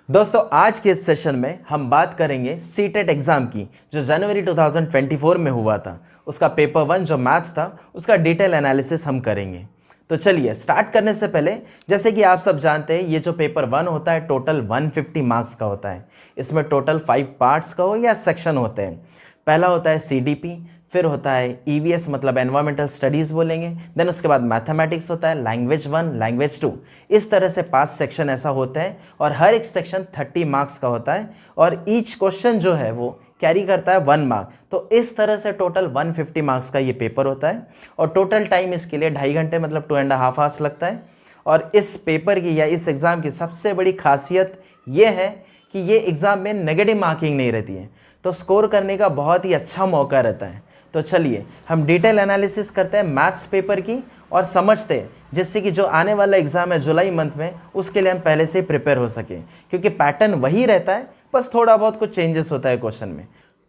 दोस्तों आज के इस सेशन में हम बात करेंगे सीटेट एग्जाम की जो जनवरी 2024 में हुआ था। उसका पेपर 1 जो मैथ्स था उसका डिटेल एनालिसिस हम करेंगे। तो चलिए स्टार्ट करने से पहले, जैसे कि आप सब जानते हैं, ये जो पेपर 1 होता है टोटल 150 मार्क्स का होता है। इसमें टोटल 5 पार्ट्स का हो या सेक्शन होते हैं। पहला होता है सीडीपी, फिर होता है ईवीएस मतलब एनवायरमेंटल स्टडीज़ बोलेंगे, देन उसके बाद मैथमेटिक्स होता है, लैंग्वेज 1, लैंग्वेज 2। इस तरह से 5 सेक्शन ऐसा होता है और हर एक सेक्शन 30 मार्क्स का होता है और ईच क्वेश्चन जो है वो कैरी करता है 1 मार्क। तो इस तरह से टोटल 150 मार्क्स का ये पेपर होता है और टोटल टाइम इसके लिए 2.5 घंटे मतलब 2.5 आवर्स लगता है। और इस पेपर की या इस एग्ज़ाम की सबसे बड़ी खासियत ये है कि ये एग्ज़ाम में नेगेटिव मार्किंग नहीं रहती है, तो स्कोर करने का बहुत ही अच्छा मौका रहता है। तो चलिए हम डिटेल एनालिसिस करते हैं मैथ्स पेपर की और समझते हैं, जिससे कि जो आने वाला एग्ज़ाम है जुलाई मंथ में उसके लिए हम पहले से ही प्रिपेयर हो सकें, क्योंकि पैटर्न वही रहता है, बस थोड़ा बहुत कुछ चेंजेस होता है क्वेश्चन में।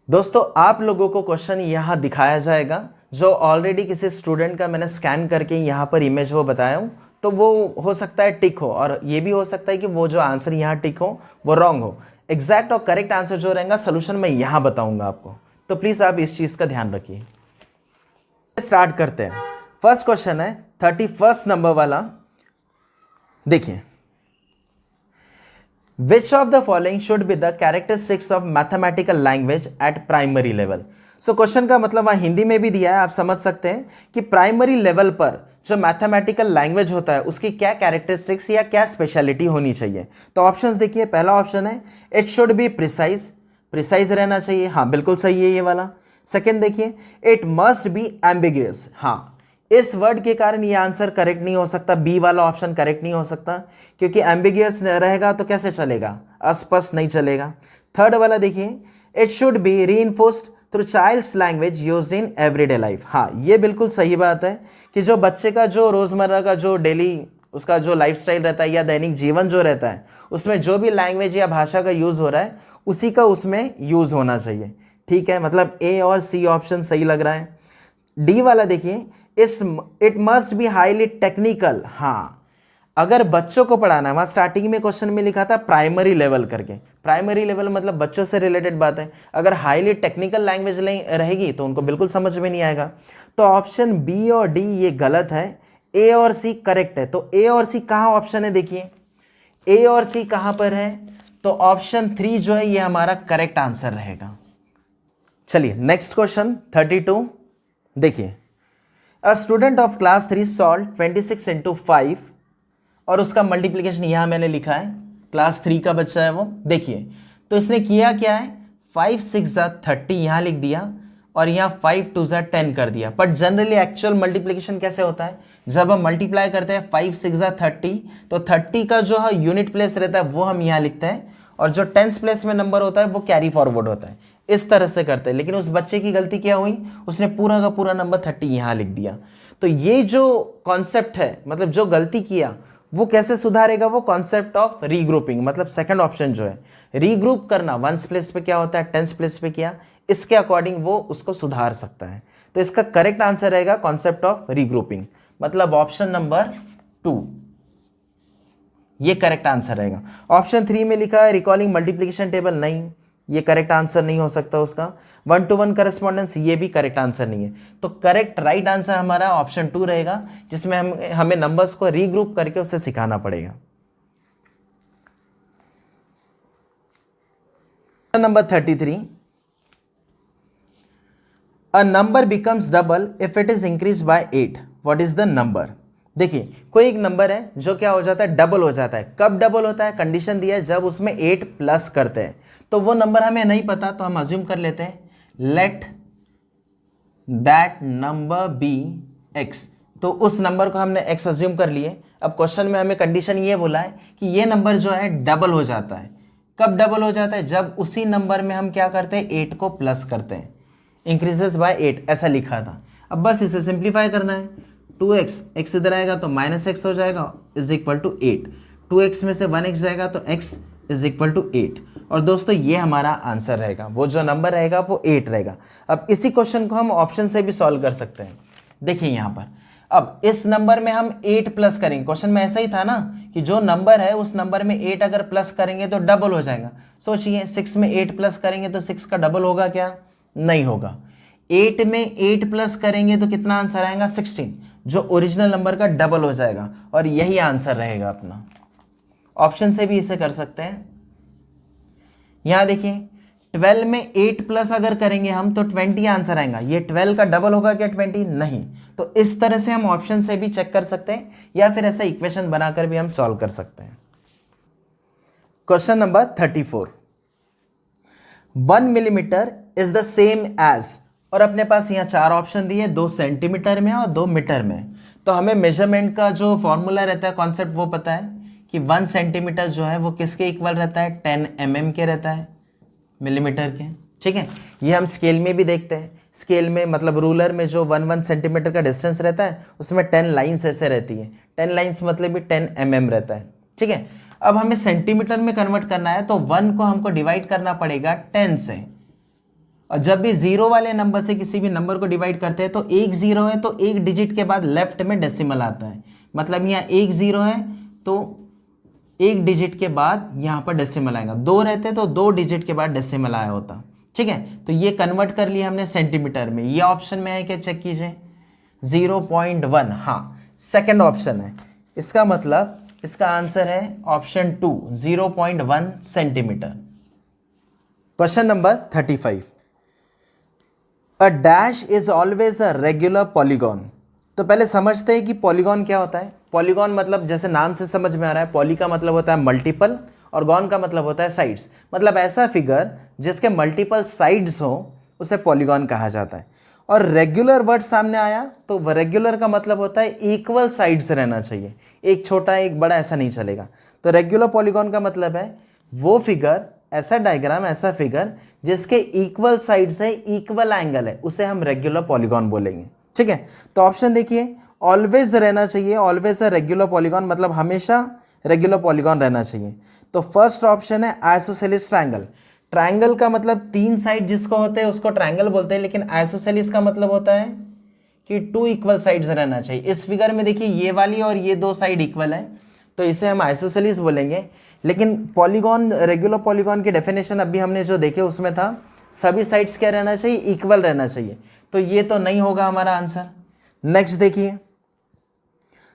दोस्तों आप लोगों को क्वेश्चन यहाँ दिखाया जाएगा, जो ऑलरेडी किसी स्टूडेंट का मैंने स्कैन करके यहाँ पर इमेज वो बताया हूँ, तो वो हो सकता है टिक हो और ये भी हो सकता है कि वो जो आंसर यहाँ टिक हो वो रॉन्ग हो। एग्जैक्ट और करेक्ट आंसर जो रहेगा सोल्यूशन मैं यहाँ बताऊँगा आपको, तो प्लीज़ आप इस चीज़ का ध्यान रखिए। स्टार्ट करते हैं। फर्स्ट क्वेश्चन है 31 नंबर वाला। देखिए, which of the following should be the characteristics of mathematical language eight primary level. So question का मतलब वहाँ हिंदी में भी दिया है, आप समझ सकते हैं कि प्राइमरी लेवल पर जो मैथमेटिकल लैंग्वेज होता है उसकी क्या कैरेक्टरिस्टिक्स या क्या स्पेशलिटी होनी चाहिए। तो ऑप्शंस देखिए, पहला ऑप्शन है इट शुड बी प्रिसाइज रहना चाहिए, हाँ बिल्कुल सही है ये वाला। सेकंड देखिए, इट मस्ट बी एम्बिगियस, हाँ इस वर्ड के कारण ये आंसर करेक्ट नहीं हो सकता, बी वाला ऑप्शन करेक्ट नहीं हो सकता, क्योंकि एम्बिगियस रहेगा तो कैसे चलेगा, अस्पष्ट नहीं चलेगा। थर्ड वाला देखिए, it should be reinforced through child's language used in everyday life, हाँ ये बिल्कुल सही बात है कि जो बच्चे का जो रोज़मर्रा का जो डेली उसका जो लाइफस्टाइल रहता है या दैनिक जीवन जो रहता है उसमें जो भी लैंग्वेज या भाषा का यूज़ हो रहा है उसी का उसमें यूज़ होना चाहिए। ठीक है, मतलब ए और सी ऑप्शन सही लग रहा है। डी वाला देखिए, it must be highly technical, हाँ अगर बच्चों को पढ़ाना है, वहाँ स्टार्टिंग में क्वेश्चन में लिखा था प्राइमरी लेवल करके, प्राइमरी लेवल मतलब बच्चों से रिलेटेड बात है। अगर हाईली टेक्निकल लैंग्वेज रहेगी तो उनको बिल्कुल समझ में नहीं आएगा। तो ऑप्शन बी और डी ये गलत है, ए और सी करेक्ट है। तो ए और सी कहाँ ऑप्शन है, देखिए ए और सी कहाँ पर है, तो ऑप्शन 3 जो है ये हमारा करेक्ट आंसर रहेगा। चलिए नेक्स्ट क्वेश्चन 32 देखिए, a student of class 3 solve 26 into 5 और उसका मल्टीप्लिकेशन यहाँ मैंने लिखा है, क्लास 3 का बच्चा है वो। देखिए तो इसने किया क्या है, 5 6 30 यहाँ लिख दिया और यहाँ 5 2 10 कर दिया। बट जनरली एक्चुअल मल्टीप्लिकेशन कैसे होता है, जब हम मल्टीप्लाई करते हैं 5 6 30 तो 30 का जो है यूनिट प्लेस रहता है वो हम यहाँ लिखते हैं और जो टेंस प्लेस में नंबर होता है वो कैरी फॉरवर्ड होता है, इस तरह से करते हैं। लेकिन उस बच्चे की गलती क्या हुई, उसने पूरा का पूरा नंबर 30 यहाँ लिख दिया। तो ये जो कॉन्सेप्ट है, मतलब जो गलती किया वो कैसे सुधारेगा, वो कॉन्सेप्ट ऑफ रीग्रुपिंग, मतलब सेकंड ऑप्शन जो है रीग्रुप करना, वंस प्लेस पे क्या होता है टेंस प्लेस पे किया, इसके अकॉर्डिंग वो उसको सुधार सकता है। तो इसका करेक्ट आंसर रहेगा कॉन्सेप्ट ऑफ रीग्रुपिंग, मतलब ऑप्शन नंबर 2 ये करेक्ट आंसर रहेगा। ऑप्शन 3 में लिखा है रिकॉलिंग मल्टीप्लिकेशन टेबल, नहीं ये करेक्ट आंसर नहीं हो सकता उसका। 1 to 1 करस्पॉन्डेंस, ये भी करेक्ट आंसर नहीं है। तो करेक्ट राइट आंसर हमारा ऑप्शन 2 रहेगा, जिसमें हमें नंबर्स को रीग्रुप करके उसे सिखाना पड़ेगा। Number 33, a number becomes double if it is increase by 8, what is the number. देखिए कोई एक नंबर है जो क्या हो जाता है, डबल हो जाता है। कब डबल होता है, कंडीशन दिया है जब उसमें 8 प्लस करते हैं। तो वो नंबर हमें नहीं पता, तो हम अज्यूम कर लेते हैं let that number be X. तो उस नंबर को हमने एक्स अज्यूम कर लिए। अब क्वेश्चन में हमें कंडीशन ये बोला है कि ये नंबर जो है डबल हो जाता है। कब डबल हो जाता है, जब उसी नंबर में हम क्या करते हैं 8 को प्लस करते हैं, इंक्रीजेस बाय 8 ऐसा लिखा था। अब बस इसे सिंप्लीफाई करना है, 2x, x इधर आएगा तो -x हो जाएगा इज इक्वल टू 8, 2x में से 1x जाएगा तो x इज इक्वल टू 8। और दोस्तों ये हमारा आंसर रहेगा, वो जो नंबर रहेगा वो 8 रहेगा। अब इसी क्वेश्चन को हम ऑप्शन से भी सॉल्व कर सकते हैं। देखिए यहाँ पर अब इस नंबर में हम 8 प्लस करेंगे, क्वेश्चन में ऐसा ही था ना कि जो नंबर है उस नंबर में 8 अगर प्लस करेंगे तो डबल हो जाएगा। सोचिए 6 में 8 प्लस करेंगे तो 6 का डबल होगा क्या? नहीं होगा। 8 में 8 प्लस करेंगे तो कितना आंसर आएगा? 16, जो ओरिजिनल नंबर का डबल हो जाएगा और यही आंसर रहेगा अपना। ऑप्शन से भी इसे कर सकते हैं। यहां देखिए 12 में 8 प्लस अगर करेंगे हम तो 20 आंसर आएगा। ये 12 का डबल होगा क्या 20? नहीं। तो इस तरह से हम ऑप्शन से भी चेक कर सकते हैं या फिर ऐसा इक्वेशन बनाकर भी हम सॉल्व कर सकते हैं। Question number 34, 1 millimetre is the same as, और अपने पास यहाँ 4 ऑप्शन दिए, 2 सेंटीमीटर में और 2 मीटर में। तो हमें मेजरमेंट का जो फॉर्मूला रहता है, कॉन्सेप्ट वो पता है कि 1 सेंटीमीटर जो है वो किसके इक्वल रहता है? 10 mm के रहता है, मिलीमीटर के। ठीक है, ये हम स्केल में भी देखते हैं। स्केल में मतलब रूलर में जो 1 सेंटीमीटर का डिस्टेंस रहता है उसमें 10 लाइन्स ऐसे रहती है। 10 लाइन्स मतलब भी 10 mm रहता है। ठीक है, अब हमें सेंटीमीटर में कन्वर्ट करना है तो 1 को हमको डिवाइड करना पड़ेगा 10 से। और जब भी जीरो वाले नंबर से किसी भी नंबर को डिवाइड करते हैं तो एक जीरो है तो एक डिजिट के बाद लेफ्ट में डेसिमल आता है। मतलब यहाँ एक जीरो है तो एक डिजिट के बाद यहाँ पर डेसिमल आएगा। 2 रहते तो 2 डिजिट के बाद डेसिमल आया होता। ठीक है, तो ये कन्वर्ट कर लिया हमने सेंटीमीटर में। ये ऑप्शन में है क्या? चेक कीजिए 0.1। हाँ, सेकंड ऑप्शन है। इसका मतलब इसका आंसर है option 2, 0.1 centimetre. Question number 35, a dash is always a regular polygon. तो पहले समझते हैं कि पॉलीगॉन क्या होता है। पॉलीगॉन मतलब जैसे नाम से समझ में आ रहा है, पॉली का मतलब होता है मल्टीपल और गॉन का मतलब होता है साइड्स। मतलब ऐसा फिगर जिसके मल्टीपल साइड्स हो उसे पॉलीगॉन कहा जाता है। और रेगुलर वर्ड सामने आया तो रेगुलर का मतलब होता है इक्वल साइड्स रहना चाहिए, एक छोटा एक बड़ा ऐसा नहीं चलेगा। तो रेगुलर पॉलीगॉन का मतलब है वो फिगर, ऐसा डायग्राम, ऐसा फिगर जिसके इक्वल साइड्स है, इक्वल एंगल है, उसे हम रेगुलर पॉलीगॉन बोलेंगे। ठीक है, तो ऑप्शन देखिए, ऑलवेज रहना चाहिए, ऑलवेज अ रेगुलर पॉलीगॉन मतलब हमेशा रेगुलर पॉलीगॉन रहना चाहिए। तो फर्स्ट ऑप्शन है आइसोसेलिस ट्रायंगल। ट्रायंगल का मतलब 3 साइड जिसको होते हैं उसको ट्रायंगल बोलते हैं, लेकिन आइसोसेलिस का मतलब होता है कि 2 इक्वल साइड्स रहना चाहिए। इस फिगर में देखिए ये वाली और ये 2 साइड इक्वल है तो इसे हम आइसोसेलिस बोलेंगे। लेकिन पॉलीगॉन, रेगुलर पॉलीगॉन की डेफिनेशन अभी हमने जो देखे उसमें था सभी साइड्स क्या रहना चाहिए? इक्वल रहना चाहिए। तो ये तो नहीं होगा हमारा आंसर। नेक्स्ट देखिए,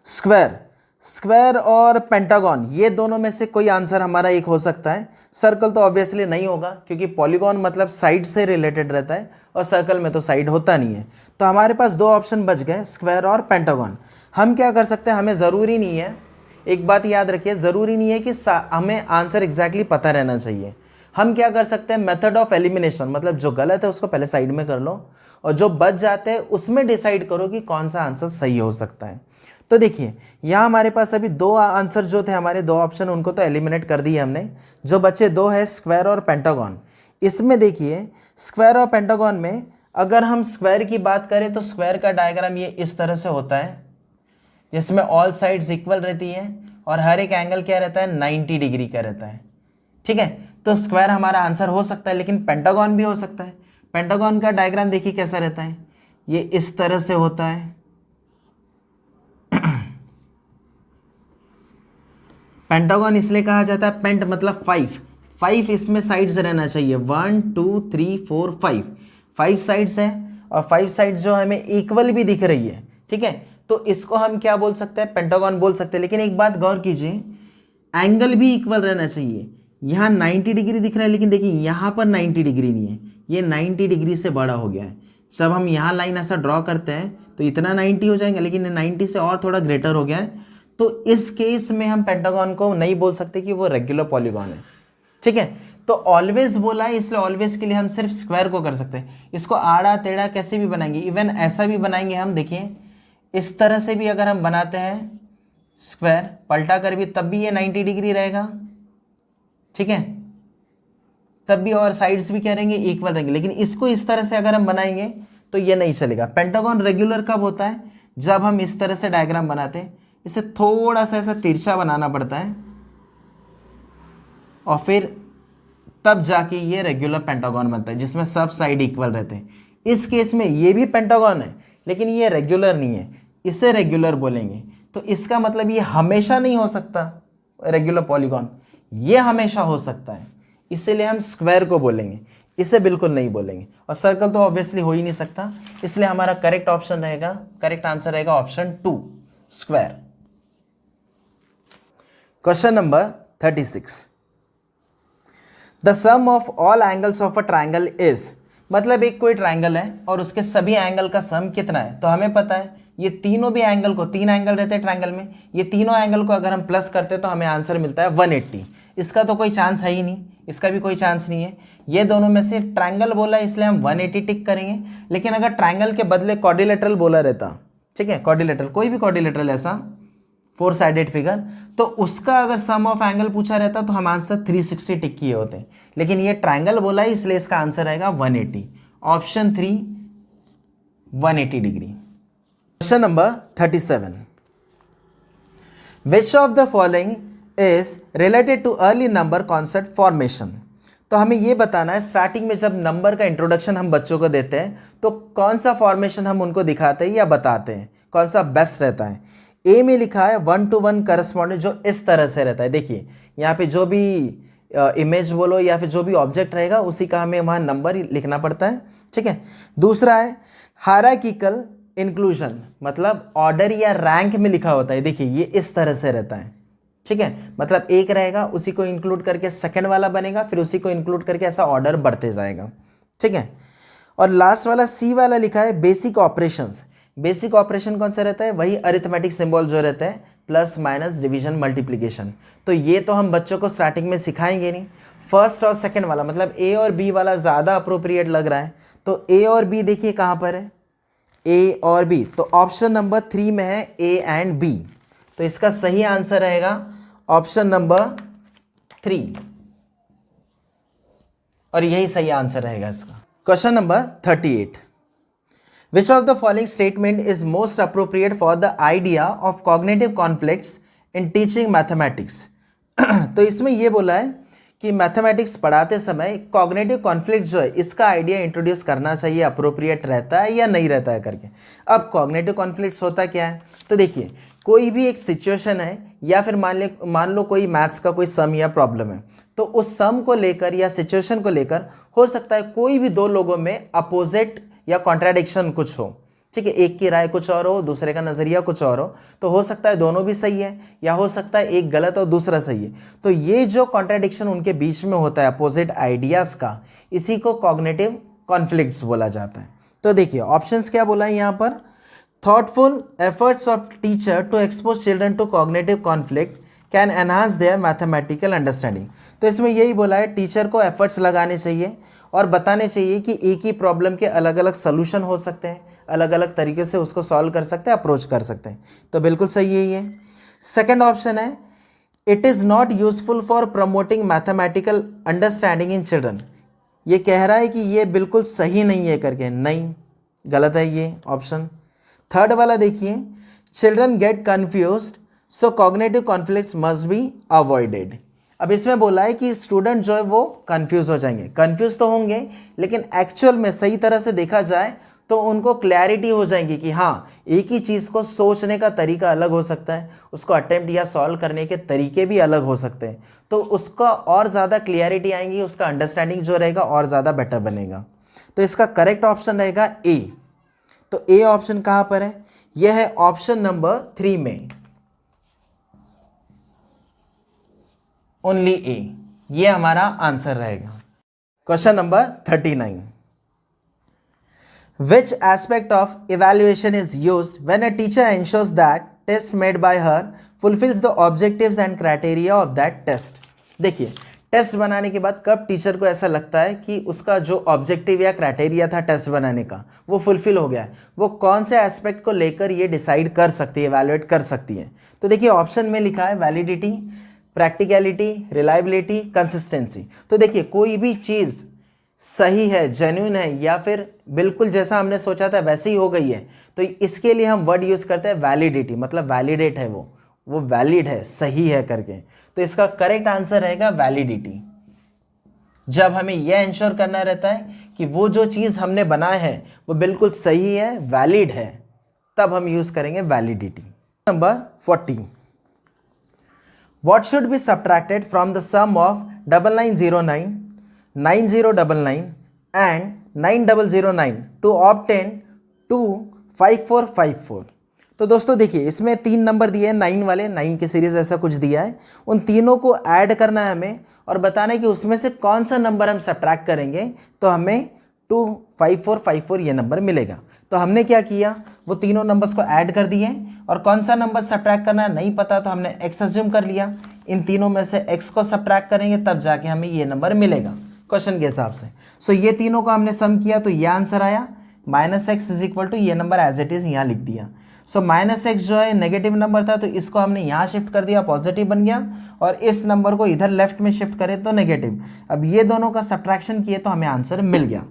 स्क्वायर, स्क्वायर और पेंटागन, ये दोनों में से कोई आंसर हमारा एक हो सकता है। सर्कल तो ऑब्वियसली नहीं होगा क्योंकि पॉलीगॉन मतलब साइड से रिलेटेड रहता है और सर्कल में तो साइड होता नहीं है। तो हमारे पास 2 ऑप्शन बच गए, स्क्वायर और पेंटागन। हम क्या कर सकते हैं, हमें ज़रूरी नहीं है, एक बात याद रखिए, ज़रूरी नहीं है कि हमें आंसर एग्जैक्टली पता रहना चाहिए। हम क्या कर सकते हैं, मेथड ऑफ एलिमिनेशन, मतलब जो गलत है उसको पहले साइड में कर लो और जो बच जाते हैं उसमें डिसाइड करो कि कौन सा आंसर सही हो सकता है। तो देखिए यहाँ हमारे पास अभी 2 आंसर जो थे, हमारे 2 ऑप्शन, उनको तो एलिमिनेट कर दिए हमने। जो बचे 2 है स्क्वायर और पेंटागन। इसमें देखिए स्क्वायर और पेंटागन में अगर हम स्क्वायर की बात करें तो स्क्वायर का डायग्राम ये इस तरह से होता है जिसमें ऑल साइड्स इक्वल रहती है और हर एक एंगल क्या रहता है? 90 डिग्री का रहता है। ठीक है, तो स्क्वायर हमारा आंसर हो सकता है, लेकिन पेंटागन भी हो सकता है। पेंटागन का डायग्राम देखिए कैसा रहता है, ये इस तरह से होता है। पेंटागन इसलिए कहा जाता है, पेंट मतलब 5 इसमें साइड्स रहना चाहिए, 1 2 3 4 5 साइड्स है और 5 साइड्स जो हमें इक्वल भी दिख रही है। ठीक है, तो इसको हम क्या बोल सकते हैं? पेंटागन बोल सकते हैं। लेकिन एक बात गौर कीजिए, एंगल भी इक्वल रहना चाहिए। यहाँ 90 डिग्री दिख रहा है लेकिन देखिए यहाँ पर 90 डिग्री नहीं है, ये 90 डिग्री से बड़ा हो गया है। जब हम यहाँ लाइन ऐसा ड्रॉ करते हैं तो इतना 90 हो जाएंगे, लेकिन 90 से और थोड़ा ग्रेटर हो गया है। तो इस केस में हम पेंटागन को नहीं बोल सकते कि वो रेगुलर पॉलीगॉन है। ठीक है, तो ऑलवेज बोला है इसलिए ऑलवेज के लिए हम सिर्फ स्क्वायर को कर सकते हैं। इसको आड़ा टेढ़ा कैसे भी बनाएंगे, इवन ऐसा भी बनाएंगे हम, देखिए इस तरह से भी अगर हम बनाते हैं स्क्वायर पलटा कर भी, तब भी ये 90 डिग्री रहेगा। ठीक है, तब भी और साइड्स भी क्या रहेंगे? इक्वल रहेंगे। लेकिन इसको इस तरह से अगर हम बनाएंगे तो ये नहीं चलेगा। पेंटागन रेगुलर कब होता है? जब हम इस तरह से डायग्राम बनाते हैं, इसे थोड़ा सा ऐसा तिरछा बनाना पड़ता है और फिर तब जाके ये रेगुलर पेंटागन बनता है जिसमें सब साइड इक्वल रहते हैं। इस केस में ये भी पेंटागन है लेकिन ये रेगुलर नहीं है, इसे रेगुलर बोलेंगे। तो इसका मतलब ये हमेशा नहीं हो सकता, रेगुलर पॉलीगॉन, ये हमेशा हो सकता है, इसीलिए हम स्क्वायर को बोलेंगे, इसे बिल्कुल नहीं बोलेंगे। और सर्कल तो ऑब्वियसली हो ही नहीं सकता, इसलिए हमारा करेक्ट ऑप्शन रहेगा, करेक्ट आंसर रहेगा option 2 square. Question number 36, the sum of all angles of a triangle is, मतलब एक कोई ट्राइंगल है और उसके सभी एंगल का सम कितना है। तो हमें पता है ये तीनों भी एंगल को, 3 एंगल रहते हैं ट्राइंगल में, ये तीनों एंगल को अगर हम प्लस करते हैं तो हमें आंसर मिलता है 180। इसका तो कोई चांस है ही नहीं, इसका भी कोई चांस नहीं है। ये दोनों में से ट्राइंगल बोला है इसलिए हम 180 टिक करेंगे। लेकिन अगर ट्राइंगल के बदले क्वाड्रिलेटरल बोला रहता, ठीक है, क्वाड्रिलेटरल, कोई भी क्वाड्रिलेटरल ऐसा 4 साइडेड फिगर, तो उसका अगर सम ऑफ एंगल पूछा रहता तो हम आंसर 360 टिक किए होते। लेकिन ये ट्राइंगल बोला है इसलिए इसका आंसर आएगा 180, option 3 180 degree. Question number 37, which of the following is related too early number concept formation. तो हमें ये बताना है स्टार्टिंग में जब नंबर का इंट्रोडक्शन हम बच्चों को देते हैं तो कौन सा फॉर्मेशन हम उनको दिखाते हैं या बताते हैं, कौन सा बेस्ट रहता है। ए में लिखा है 1 to 1 करस्पॉन्डेंट, जो इस तरह से रहता है। देखिए यहाँ पे जो भी इमेज बोलो या फिर जो भी ऑब्जेक्ट रहेगा उसी का हमें वहाँ नंबर लिखना पड़ता है, ठीक है। दूसरा है हायरार्किकल इंक्लूजन, मतलब ऑर्डर या रैंक में लिखा होता है। देखिए ये इस तरह से रहता है, ठीक है, मतलब एक रहेगा उसी को इंक्लूड करके सेकंड वाला बनेगा, फिर उसी को इंक्लूड करके ऐसा ऑर्डर बढ़ते जाएगा, ठीक है। और लास्ट वाला सी वाला लिखा है बेसिक ऑपरेशंस। बेसिक ऑपरेशन कौन सा रहता है, वही अरिथमेटिक सिंबल जो रहता है, प्लस माइनस डिवीजन मल्टीप्लिकेशन। तो ये तो हम बच्चों को स्टार्टिंग में सिखाएंगे नहीं। फर्स्ट और सेकंड वाला मतलब ए और बी वाला ज़्यादा अप्रोप्रिएट लग रहा है। तो ए और बी देखिए कहाँ पर है, ए और बी, तो ऑप्शन नंबर 3 में है ए एंड बी। तो इसका सही आंसर रहेगा ऑप्शन नंबर 3, और यही सही आंसर रहेगा इसका। Question number 38, which of the following statement is most appropriate for the idea of cognitive conflicts in teaching mathematics. तो इसमें ये बोला है कि मैथमेटिक्स पढ़ाते समय कॉग्निटिव कॉन्फ्लिक्ट जो है इसका आइडिया इंट्रोड्यूस करना चाहिए, अप्रोप्रिएट रहता है या नहीं रहता है करके। अब कॉग्निटिव कॉन्फ्लिक्ट्स होता क्या है, तो देखिए कोई भी एक सिचुएशन है या फिर मान लो कोई मैथ्स का कोई सम या प्रॉब्लम है, तो उस सम को लेकर या सिचुएशन को लेकर हो सकता है कोई भी 2 लोगों में अपोजिट या कॉन्ट्राडिक्शन कुछ हो, ठीक है, एक की राय कुछ और हो, दूसरे का नज़रिया कुछ और हो। तो हो सकता है दोनों भी सही है या हो सकता है एक गलत और दूसरा सही है। तो ये जो कॉन्ट्राडिक्शन उनके बीच में होता है अपोजिट आइडियाज़ का, इसी को कॉग्निटिव कॉन्फ्लिक्ट्स बोला जाता है। तो देखिए ऑप्शंस क्या बोला है यहाँ पर, thoughtful efforts of teacher to expose children to cognitive conflict can enhance their mathematical understanding. तो इसमें यही बोला है टीचर को एफर्ट्स लगाने चाहिए और बताने चाहिए कि एक ही प्रॉब्लम के अलग अलग सोल्यूशन हो सकते हैं, अलग अलग तरीके से उसको सॉल्व कर सकते हैं, अप्रोच कर सकते हैं। तो बिल्कुल सही यही है। सेकंड ऑप्शन है it is not useful for promoting mathematical understanding in children. ये कह रहा है कि ये बिल्कुल सही नहीं है करके, नहीं, गलत है ये ऑप्शन। थर्ड वाला देखिए, children gate confused so cognitive conflicts must be avoided. अब इसमें बोला है कि स्टूडेंट जो है वो कंफ्यूज हो जाएंगे, कंफ्यूज तो होंगे लेकिन एक्चुअल में सही तरह से देखा जाए तो उनको क्लैरिटी हो जाएगी कि हाँ एक ही चीज़ को सोचने का तरीका अलग हो सकता है, उसको अटेम्प्ट या सॉल्व करने के तरीके भी अलग हो सकते हैं। तो उसका और ज़्यादा क्लियरिटी आएंगी, उसका अंडरस्टैंडिंग जो रहेगा और ज़्यादा बेटर बनेगा। तो इसका करेक्ट ऑप्शन रहेगा ए। तो ए ऑप्शन कहाँ पर है, यह है ऑप्शन नंबर 3 में, ओनली ए, ये हमारा आंसर रहेगा। Question number 39, which aspect of evaluation is used when a teacher ensures that test made by her fulfills the objectives and criteria of that test। देखिए टेस्ट बनाने के बाद कब टीचर को ऐसा लगता है कि उसका जो ऑब्जेक्टिव या क्राइटेरिया था टेस्ट बनाने का वो फुलफिल हो गया है, वो कौन से एस्पेक्ट को लेकर ये डिसाइड कर सकती है, इवैल्यूएट कर सकती है। तो देखिए ऑप्शन में लिखा है वैलिडिटी, प्रैक्टिकलिटी, रिलायबिलिटी, कंसिस्टेंसी। तो देखिए कोई भी चीज़ सही है, जेन्युइन है या फिर बिल्कुल जैसा हमने सोचा था वैसे ही हो गई है, तो इसके लिए हम वर्ड यूज़ करते हैं वैलिडिटी, मतलब वैलिडेट है, वो वैलिड है, सही है करके। तो इसका करेक्ट आंसर रहेगा वैलिडिटी। जब हमें यह इंश्योर करना रहता है कि वो जो चीज़ हमने बनाया है वो बिल्कुल सही है, वैलिड है, तब हम यूज़ करेंगे validity. Number 40, What should be subtracted from the sum of 9909, 9099 and 9009 to obtain 25454? तो दोस्तों देखिए, इसमें 3 नंबर दिए हैं 9 वाले, 9 की सीरीज ऐसा कुछ दिया है। उन तीनों को ऐड करना है हमें और बताना है कि उसमें से कौन सा नंबर हम सब्ट्रैक्ट करेंगे तो हमें 25454 ये नंबर मिलेगा। तो हमने क्या किया, वो तीनों नंबर्स को ऐड कर दिए और कौन सा नंबर सब्ट्रैक्ट करना है नहीं पता तो हमने x अज्यूम कर लिया। इन तीनों में से x को सब्ट्रैक्ट करेंगे तब जाके हमें ये नंबर मिलेगा क्वेश्चन के हिसाब से। सो ये तीनों को हमने सम किया तो ये आंसर आया -x इज इक्वल टू ये नंबर एज इट इज़ यहाँ लिख दिया। सो -x जो है नेगेटिव नंबर था तो इसको हमने यहाँ शिफ्ट कर दिया, पॉजिटिव बन गया, और इस नंबर को इधर लेफ्ट में शिफ्ट करें तो नेगेटिव। अब ये दोनों का सब्ट्रैक्शन किए तो हमें आंसर मिल गया।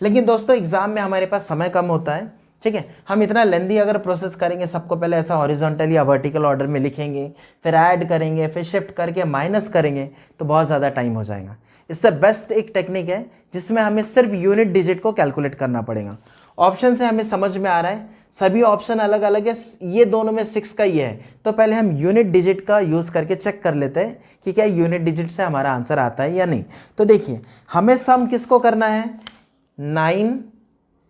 लेकिन दोस्तों एग्जाम में हमारे पास समय कम होता है, ठीक है। हम इतना लेंदी अगर प्रोसेस करेंगे, सबको पहले ऐसा हॉरिजॉन्टल या वर्टिकल ऑर्डर में लिखेंगे, फिर ऐड करेंगे, फिर शिफ्ट करके माइनस करेंगे तो बहुत ज़्यादा टाइम हो जाएगा। इससे बेस्ट एक टेक्निक है जिसमें हमें सिर्फ यूनिट डिजिट को कैलकुलेट करना पड़ेगा। ऑप्शन से हमें समझ में आ रहा है सभी ऑप्शन अलग अलग है, ये दोनों में 6 का ही है, तो पहले हम यूनिट डिजिट का यूज़ करके चेक कर लेते हैं कि क्या यूनिट डिजिट से हमारा आंसर आता है या नहीं। तो देखिए हमें सम किसको करना है, 9,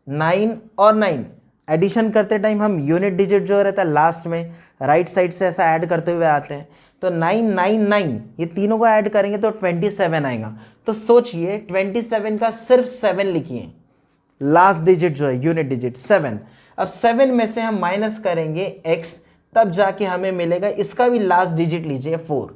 9 और 9 एडिशन करते टाइम हम यूनिट डिजिट जो रहता है लास्ट में राइट साइड से ऐसा ऐड करते हुए आते हैं। तो 999 ये तीनों को ऐड करेंगे तो 27 आएगा। तो सोचिए 27 का सिर्फ 7 लिखिए, लास्ट डिजिट जो है यूनिट डिजिट 7। अब 7 में से हम माइनस करेंगे x, तब जाके हमें मिलेगा, इसका भी लास्ट डिजिट लीजिए 4।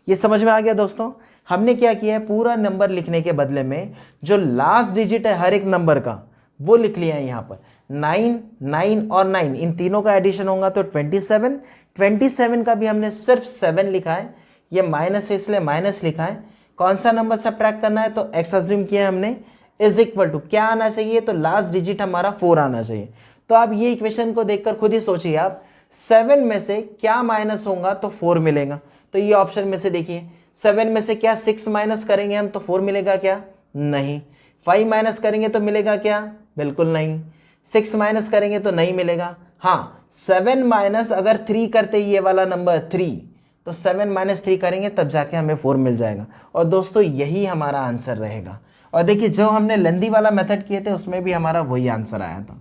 ये समझ में आ गया दोस्तों। हमने क्या किया है, पूरा नंबर लिखने के बदले में जो लास्ट डिजिट है हर एक नंबर का वो लिख लिया है यहाँ पर। 9, 9 और 9 इन तीनों का एडिशन होगा तो 27। 27 का भी हमने सिर्फ 7 लिखा है, ये माइनस है इसलिए माइनस लिखा है। कौन सा नंबर सब्ट्रैक्ट करना है तो x अज्यूम किया है हमने, इज इक्वल टू क्या आना चाहिए, तो लास्ट डिजिट हमारा 4 आना चाहिए। तो आप ये इक्वेशन को देखकर खुद ही सोचिए आप, 7 में से क्या माइनस होगा तो 4 मिलेगा। तो ये ऑप्शन में से देखिए 7 में से क्या 6 माइनस करेंगे हम तो 4 मिलेगा क्या, नहीं। 5 माइनस करेंगे तो मिलेगा क्या, बिल्कुल नहीं। 6 माइनस करेंगे तो नहीं मिलेगा। हाँ 7 माइनस अगर 3 करते ये वाला नंबर 3, तो 7 माइनस 3 करेंगे तब जाके हमें 4 मिल जाएगा। और दोस्तों यही हमारा आंसर रहेगा। और देखिए जो हमने लेंदी वाला मेथड किए थे उसमें भी हमारा वही आंसर आया था।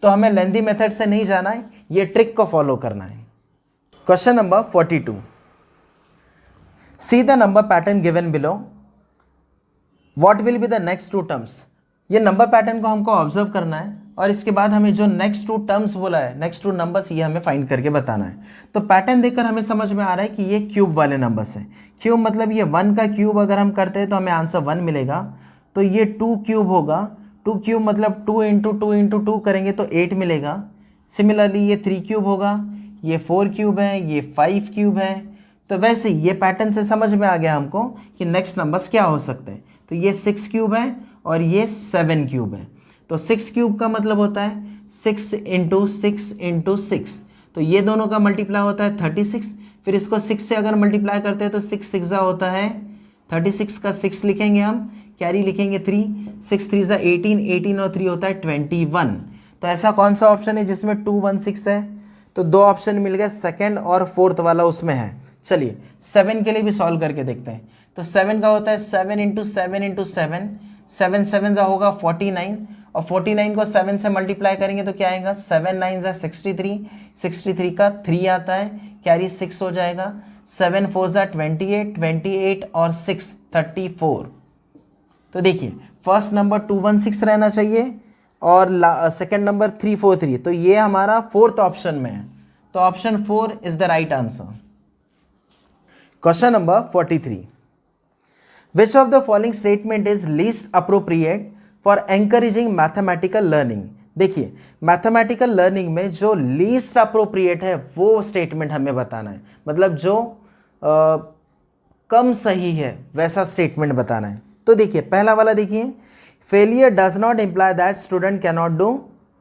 तो हमें लेंदी मेथड से नहीं जाना है, ये ट्रिक को फॉलो करना है। Question number 42, see the number pattern given below, what will be the next 2 terms. ये नंबर पैटर्न को हमको ऑब्जर्व करना है और इसके बाद हमें जो नेक्स्ट 2 टर्म्स बोला है, नेक्स्ट 2 नंबर्स, ये हमें फाइंड करके बताना है। तो पैटर्न देखकर हमें समझ में आ रहा है कि ये क्यूब वाले नंबर्स हैं। क्यूब मतलब ये 1 का क्यूब अगर हम करते हैं तो हमें आंसर 1 मिलेगा। तो ये 2 क्यूब होगा, 2 क्यूब मतलब 2 इंटू 2 इंटू 2 करेंगे तो 8 मिलेगा। सिमिलरली ये 3 क्यूब होगा, ये 4 क्यूब है, ये 5 क्यूब है। तो वैसे ये पैटर्न से समझ में आ गया हमको कि नेक्स्ट नंबर्स क्या हो सकते हैं। तो ये 6 क्यूब है और ये 7 क्यूब है। तो 6 क्यूब का मतलब होता है 6 इंटू 6 इंटू 6, तो ये दोनों का मल्टीप्लाई होता है 36। फिर इसको 6 से अगर मल्टीप्लाई करते हैं तो 6 6 होता है 36 का 6 लिखेंगे हम, कैरी लिखेंगे 3, 6 3 18, 18 और 3 होता है 21। तो ऐसा कौन सा ऑप्शन है जिसमें 2 1 6 है, तो 2 ऑप्शन मिल गए, सेकंड और फोर्थ वाला उसमें है। चलिए 7 के लिए भी सॉल्व करके देखते हैं। तो 7 का होता है 7 इंटू 7 इंटू 7, 7 7 का होगा 49, और 49 को 7 से मल्टीप्लाई करेंगे तो क्या आएगा, 7 9 63, 63 का 3 आता है, कैरी 6 हो जाएगा, 7 4 28, 28 और 6 34। तो देखिए फर्स्ट नंबर 216 रहना चाहिए और सेकंड नंबर 343, तो ये हमारा फोर्थ ऑप्शन में है। तो option 4 is the right answer. Question number 43, which of the following statement is least appropriate for encouraging mathematical learning. देखिए मैथमेटिकल लर्निंग में जो लीस्ट अप्रोप्रिएट है वो स्टेटमेंट हमें बताना है, मतलब जो कम सही है वैसा स्टेटमेंट बताना है। तो देखिए पहला वाला देखिए, failure does not imply that student can not do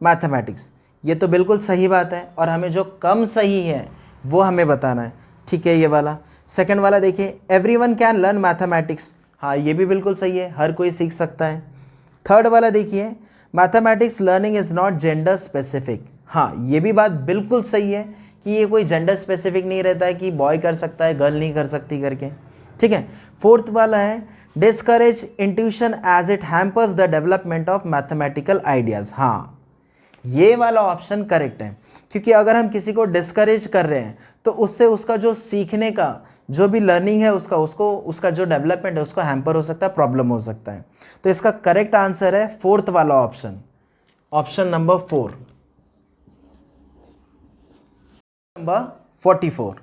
mathematics. ये तो बिल्कुल सही बात है और हमें जो कम सही है वो हमें बताना है, ठीक है ये वाला। सेकंड वाला देखिए, एवरीवन कैन लर्न मैथमेटिक्स, हाँ ये भी बिल्कुल सही है, हर कोई सीख सकता है। थर्ड वाला देखिए, mathematics learning is not gender specific, हाँ ये भी बात बिल्कुल सही है कि ये कोई जेंडर स्पेसिफिक नहीं रहता है कि बॉय कर सकता है गर्ल नहीं कर सकती करके, ठीक है। फोर्थ वाला है discourage intuition as it hampers the development of mathematical ideas. हाँ, ये वाला ऑप्शन करेक्ट है, क्योंकि अगर हम किसी को डिस्करेज कर रहे हैं तो उससे उसका जो सीखने का जो भी लर्निंग है उसका जो डेवलपमेंट है उसको हैम्पर हो सकता है, प्रॉब्लम हो सकता है। तो इसका करेक्ट आंसर है फोर्थ वाला option, option number 4। Number 44,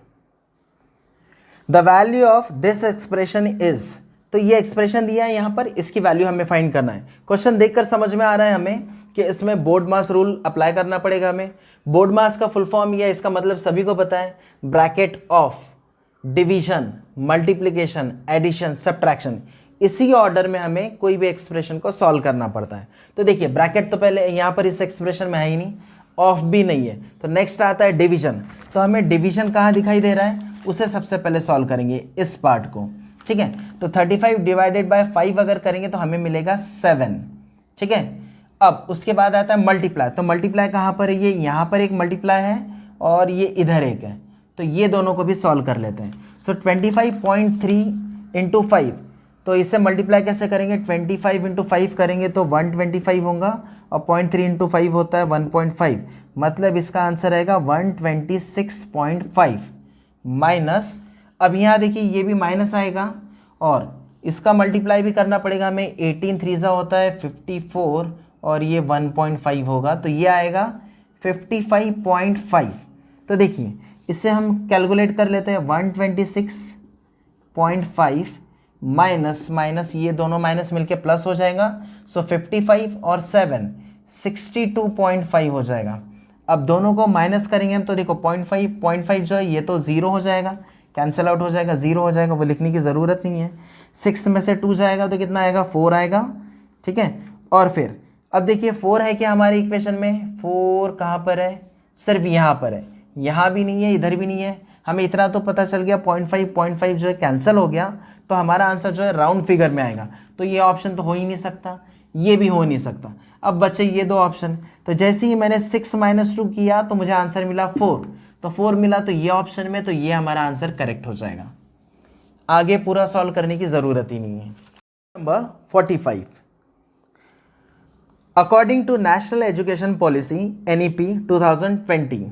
the value of this expression is. तो ये एक्सप्रेशन दिया है यहाँ पर, इसकी वैल्यू हमें फाइंड करना है। क्वेश्चन देखकर समझ में आ रहा है हमें कि इसमें बोर्ड मास रूल अप्लाई करना पड़ेगा हमें। बोर्ड मास का फुल फॉर्म ये है, इसका मतलब सभी को पता है, bracket of division, multiplication, addition, subtraction, इसी ऑर्डर में हमें कोई भी एक्सप्रेशन को सॉल्व करना पड़ता है। तो देखिए ब्रैकेट तो पहले यहाँ पर इस एक्सप्रेशन में है ही नहीं, ऑफ भी नहीं है, तो नेक्स्ट आता है डिवीजन। तो हमें डिवीजन कहाँ दिखाई दे रहा है, उसे सबसे पहले सॉल्व करेंगे इस पार्ट को, ठीक है। तो 35 डिवाइडेड बाय 5 अगर करेंगे तो हमें मिलेगा 7, ठीक है। अब उसके बाद आता है मल्टीप्लाई। तो मल्टीप्लाई कहाँ पर है, ये यहाँ पर एक मल्टीप्लाई है और ये इधर एक है, तो ये दोनों को भी सॉल्व कर लेते हैं। सो 25.3 इंटू 5, तो इससे मल्टीप्लाई कैसे करेंगे, 25 इंटू 5 करेंगे तो 125 होगा, और 0.3 इंटू 5 होता है 1.5, मतलब इसका आंसर रहेगा 126.5 माइनस। अब यहाँ देखिए ये भी माइनस आएगा और इसका मल्टीप्लाई भी करना पड़ेगा हमें, 18 3 होता है 54 और ये 1.5 होगा, तो ये आएगा 55.5। तो देखिए इससे हम कैलकुलेट कर लेते हैं, 126.5 माइनस माइनस ये दोनों माइनस मिलके प्लस हो जाएगा, सो 55 और 7 62.5 हो जाएगा। अब दोनों को माइनस करेंगे हम तो देखो 0.5 जो है ये तो ज़ीरो हो जाएगा, कैंसिल आउट हो जाएगा, ज़ीरो हो जाएगा, वो लिखने की ज़रूरत नहीं है। 6 में से 2 जाएगा तो कितना आएगा, 4 आएगा, ठीक है। और फिर अब देखिए 4 है क्या हमारे इक्वेशन में, 4 कहाँ पर है, सिर्फ यहाँ पर है, यहाँ भी नहीं है इधर भी नहीं है। हमें इतना तो पता चल गया 0.5 जो है कैंसिल हो गया, तो हमारा आंसर जो है राउंड फिगर में आएगा। तो ये ऑप्शन तो हो ही नहीं सकता, ये भी हो नहीं सकता। अब बचे ये दो ऑप्शन, तो जैसे ही मैंने 6 - 2 किया तो मुझे आंसर मिला 4, तो 4 मिला तो ये ऑप्शन में, तो ये हमारा आंसर करेक्ट हो जाएगा। आगे पूरा सॉल्व करने की ज़रूरत ही नहीं है। Number 45, according to national education policy NEP 2020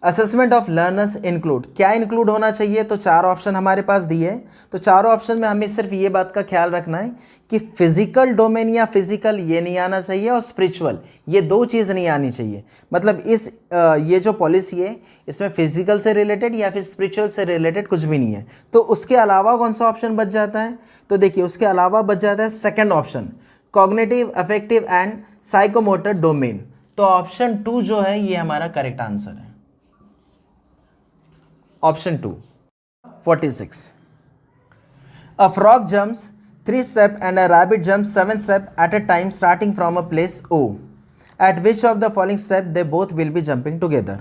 assessment of learners include, क्या इंक्लूड होना चाहिए, तो 4 ऑप्शन हमारे पास दिए हैं। तो चारों ऑप्शन में हमें सिर्फ ये बात का ख्याल रखना है कि फिजिकल डोमेन या फिजिकल ये नहीं आना चाहिए, और स्पिरिचुअल ये दो चीज़ नहीं आनी चाहिए। मतलब ये जो पॉलिसी है इसमें फिजिकल से रिलेटेड या फिर स्पिरिचुअल से रिलेटेड कुछ भी नहीं है। तो उसके अलावा कौन सा ऑप्शन बच जाता है, तो देखिए उसके अलावा बच जाता है second option, cognitive, affective and psychomotor domain. तो ऑप्शन 2 जो है ये हमारा करेक्ट आंसर है, option 2। 46, a frog jumps 3 steps and a rabbit jumps 7 steps at a time starting from a place O. At which of the following step they both will be jumping together?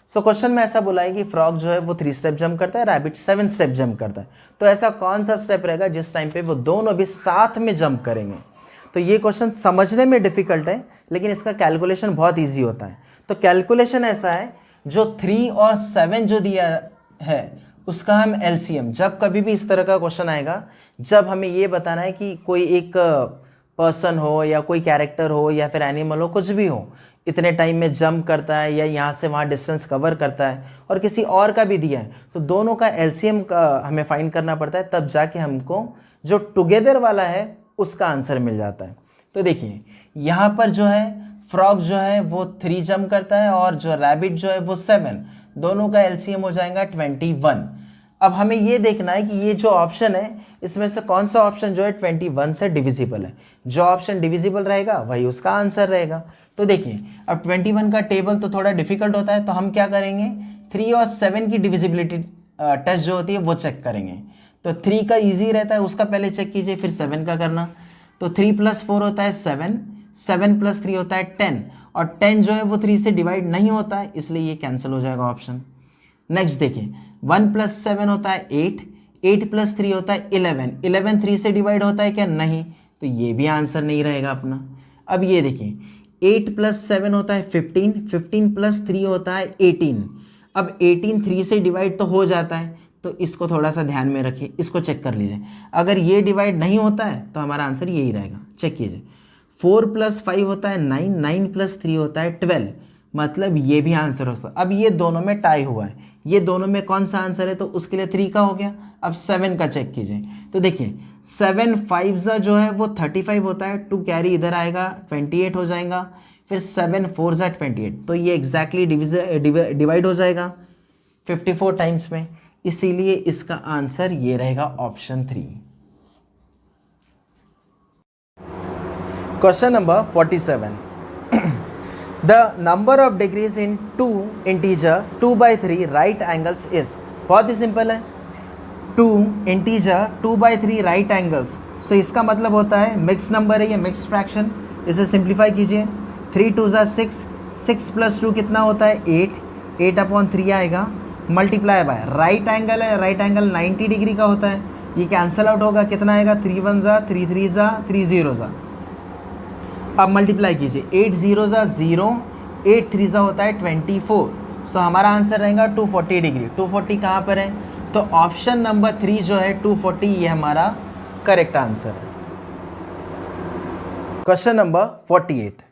So question में ऐसा बोला है कि frog जो है वो 3 step jump करता है, रैबिट 7 स्टेप जंप करता है। तो ऐसा कौन सा स्टेप रहेगा जिस टाइम पे वो दोनों भी साथ में जंप करेंगे। तो ये क्वेश्चन समझने में डिफिकल्ट है, लेकिन इसका कैलकुलेशन बहुत ईजी होता है। तो कैलकुलेशन ऐसा है, जो 3 और 7 जो दिया है उसका हम LCM, जब कभी भी इस तरह का क्वेश्चन आएगा, जब हमें ये बताना है कि कोई एक पर्सन हो या कोई कैरेक्टर हो या फिर एनिमल हो, कुछ भी हो, इतने टाइम में जंप करता है या यहाँ से वहाँ डिस्टेंस कवर करता है, और किसी और का भी दिया है, तो दोनों का LCM का हमें फाइंड करना पड़ता है, तब जाके हमको जो टुगेदर वाला है उसका आंसर मिल जाता है। तो देखिए यहाँ पर जो है फ्रॉग जो है वो 3 जंप करता है और जो रैबिट जो है वो 7, दोनों का LCM हो जाएगा 21। अब हमें ये देखना है कि ये जो ऑप्शन है इसमें से कौन सा ऑप्शन जो है 21 से डिविजिबल है। जो ऑप्शन डिविजिबल रहेगा वही उसका आंसर रहेगा। तो देखिए अब 21 का टेबल तो थोड़ा डिफिकल्ट होता है, तो हम क्या करेंगे, 3 और 7 की डिविजिबिलिटी टेस्ट जो होती है वो चेक करेंगे। तो 3 का ईजी रहता है, उसका पहले चेक कीजिए, फिर 7 का करना। तो 3 + 4 होता है 7, 7 + 3 होता है 10, और 10 जो है वो 3 से डिवाइड नहीं होता है, इसलिए ये कैंसिल हो जाएगा ऑप्शन। नेक्स्ट देखिए 1 + 7 होता है 8, 8 + 3 होता है 11, 11 3 से डिवाइड होता है क्या, नहीं, तो ये भी आंसर नहीं रहेगा अपना। अब ये देखिए 8 + 7 होता है 15, 15 + 3 होता है 18। अब 18 3 से डिवाइड तो हो जाता है, तो इसको थोड़ा सा ध्यान में रखिए, इसको चेक कर लीजिए। अगर ये डिवाइड नहीं होता है तो हमारा आंसर यही रहेगा। चेक कीजिए, 4 + 5 होता है 9, 9 + 3 होता है 12, मतलब ये भी आंसर हो सकता। अब ये दोनों में टाई हुआ है, ये दोनों में कौन सा आंसर है, तो उसके लिए 3 का हो गया। अब 7 का चेक कीजिए, तो देखिए 7 5 जो है वो 35 होता है, 2 कैरी इधर आएगा 28 हो जाएगा, फिर 7 4 28, तो ये एग्जैक्टली डिवाइड हो जाएगा 54 टाइम्स में, इसीलिए इसका आंसर ये रहेगा option 3। Question number 47, the number of degrees in 2 integer 2/3 right angles is. बहुत ही सिंपल है, 2 इंटीजर 2/3 राइट एंगल्स, सो इसका मतलब होता है मिक्स नंबर है, ये मिक्स फ्रैक्शन। इसे सिंप्लीफाई कीजिए, 3 2 6, 6 + 2 कितना होता है 8, 8/3 आएगा, मल्टीप्लाई बाय राइट एंगल है, राइट एंगल 90 डिग्री का होता है, ये कैंसिल आउट होगा, कितना आएगा 3 1 3 3 3 0। अब मल्टीप्लाई कीजिए, 8 0 0, 8 3 होता है 24, सो हमारा आंसर रहेगा 240 डिग्री। 240 कहाँ पर है, तो ऑप्शन नंबर 3 जो है 240, ये हमारा करेक्ट आंसर है। Question number 48,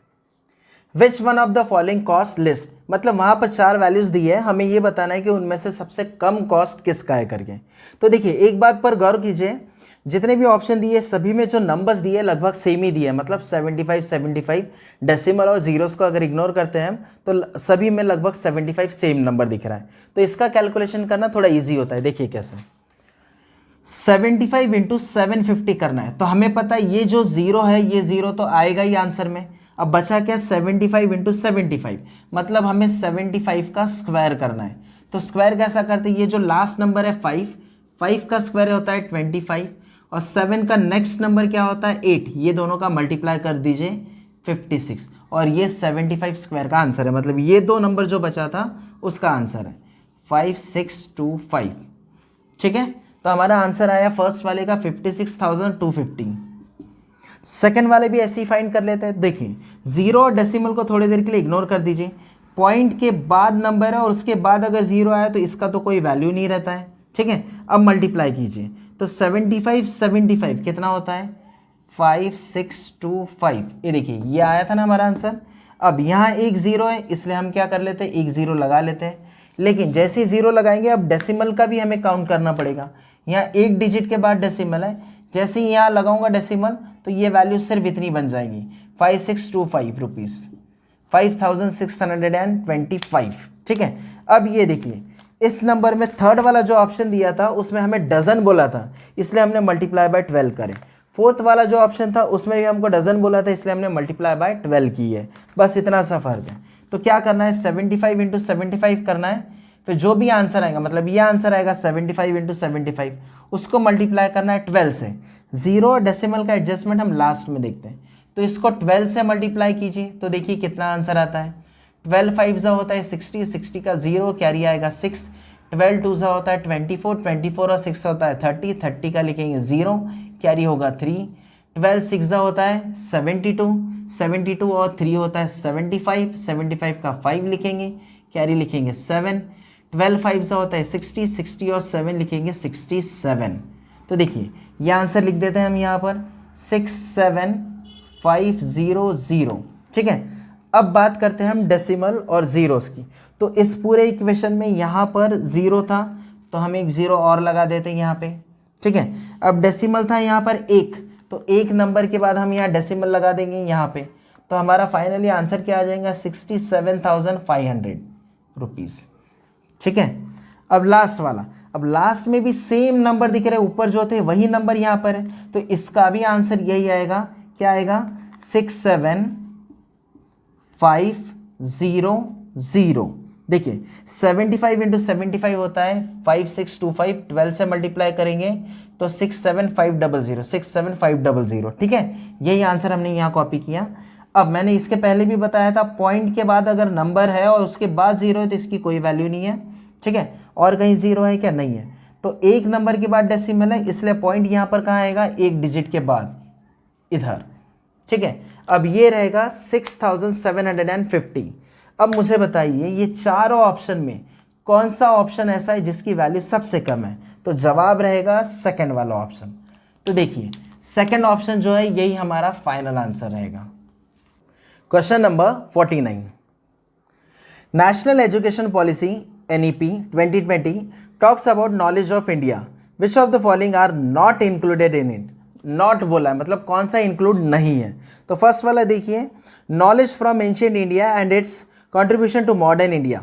which one of the following cost list, मतलब वहाँ पर 4 वैल्यूज दी है, हमें ये बताना है कि उनमें से सबसे कम कॉस्ट किसका है करके। तो देखिए एक बात पर गौर कीजिए, जितने भी ऑप्शन दिए सभी में जो नंबर्स दिए लगभग सेम ही दिए हैं, मतलब 75 75, डेसिमल और जीरोस को अगर इग्नोर करते हैं हम तो सभी में लगभग 75 सेम नंबर दिख रहा है। तो इसका कैलकुलेशन करना थोड़ा ईजी होता है। देखिए कैसे, 75 × 750 करना है, तो हमें पता है ये जो जीरो है ये जीरो तो आएगा ही आंसर में। अब बचा क्या, 75 × 75, मतलब हमें 75 का स्क्वायर करना है। तो स्क्वायर कैसा करते हैं, ये जो लास्ट नंबर है 5 का स्क्वायर होता है 25, और 7 का नेक्स्ट नंबर क्या होता है 8, ये दोनों का मल्टीप्लाई कर दीजिए 56, और ये 75 स्क्वायर का आंसर है, मतलब ये दो नंबर जो बचा था उसका आंसर है 5625। ठीक है, तो हमारा आंसर आया फर्स्ट वाले का 56,250। सेकेंड वाले भी ऐसे ही फाइंड कर लेते हैं। देखिए जीरो और डेसिमल को थोड़ी देर के लिए इग्नोर कर दीजिए, पॉइंट के बाद नंबर है और उसके बाद अगर जीरो आया तो इसका तो कोई वैल्यू नहीं रहता है। ठीक है, अब मल्टीप्लाई कीजिए, तो 75 75 कितना होता है 5625, ये देखिए ये आया था ना हमारा आंसर। अब यहाँ एक जीरो है इसलिए हम क्या कर लेते हैं, एक जीरो लगा लेते हैं, लेकिन जैसे ही जीरो लगाएंगे अब डेसिमल का भी हमें काउंट करना पड़ेगा। यहाँ एक डिजिट के बाद डेसिमल है, जैसे ही यहाँ लगाऊंगा डेसिमल तो ये वैल्यू सिर्फ इतनी बन जाएगी 5625 रुपीज़, 5625। ठीक है, अब ये देखिए इस नंबर में थर्ड वाला जो ऑप्शन दिया था उसमें हमें डजन बोला था, इसलिए हमने मल्टीप्लाई बाय 12 करें। फोर्थ वाला जो ऑप्शन था उसमें भी हमको डजन बोला था, इसलिए हमने मल्टीप्लाई बाय 12 की है। बस इतना सा फर्क है। तो क्या करना है, 75 × 75 करना है, फिर जो भी आंसर आएगा, मतलब ये आंसर आएगा 75 × 75, उसको मल्टीप्लाई करना है 12 से। जीरो और डेसिमल का एडजस्टमेंट हम लास्ट में देखते हैं, तो इसको 12 से मल्टीप्लाई कीजिए तो देखिए कितना आंसर आता है। 12 5 होता है 60, 60 का जीरो कैरी आएगा 6, 12 2 होता है 24, 24 और 6 होता है 30, 30 का लिखेंगे जीरो कैरी होगा 3, 12 6 होता है 72, 72 और 3 होता है 75, 75 का 5 लिखेंगे कैरी लिखेंगे 7, 12 5 होता है 60, 60 और 7 लिखेंगे 67। तो देखिए ये आंसर लिख देते हैं हम यहाँ पर 67500। ठीक है, अब बात करते हैं हम डेसिमल और जीरोस की। तो इस पूरे इक्वेशन में यहाँ पर जीरो था तो हम एक जीरो और लगा देते हैं यहाँ पे। ठीक है, अब डेसिमल था यहाँ पर एक, तो एक नंबर के बाद हम यहाँ डेसिमल लगा देंगे यहाँ पे, तो हमारा फाइनली आंसर क्या आ जाएगा 67,500 रुपीज़। ठीक है, अब लास्ट वाला, अब लास्ट में भी सेम नंबर दिख रहे हैं, ऊपर जो थे वही नंबर यहाँ पर है, तो इसका भी आंसर यही आएगा, क्या आएगा 67500। देखिए 75 × 75 होता है 5625, 12 से मल्टीप्लाई करेंगे तो 67500, 67500। ठीक है, यही आंसर हमने यहाँ कॉपी किया। अब मैंने इसके पहले भी बताया था, पॉइंट के बाद अगर नंबर है और उसके बाद जीरो है तो इसकी कोई वैल्यू नहीं है। ठीक है, और कहीं जीरो है क्या, नहीं है। तो एक नंबर के बाद डेसिमल है, इसलिए पॉइंट यहाँ पर कहाँ आएगा, एक डिजिट के बाद इधर। ठीक है, अब ये रहेगा 6750। अब मुझे बताइए ये चारों ऑप्शन में कौन सा ऑप्शन ऐसा है जिसकी वैल्यू सबसे कम है? तो जवाब रहेगा सेकंड वाला ऑप्शन। तो देखिए सेकंड ऑप्शन जो है यही हमारा फाइनल आंसर रहेगा। Question number 49, national education policy NEP 2020 talks about knowledge of India, which of the following are not included in it. Not बोला है मतलब कौन सा इंक्लूड नहीं है। तो फर्स्ट वाला देखिए, knowledge from ancient India and its contribution to modern India,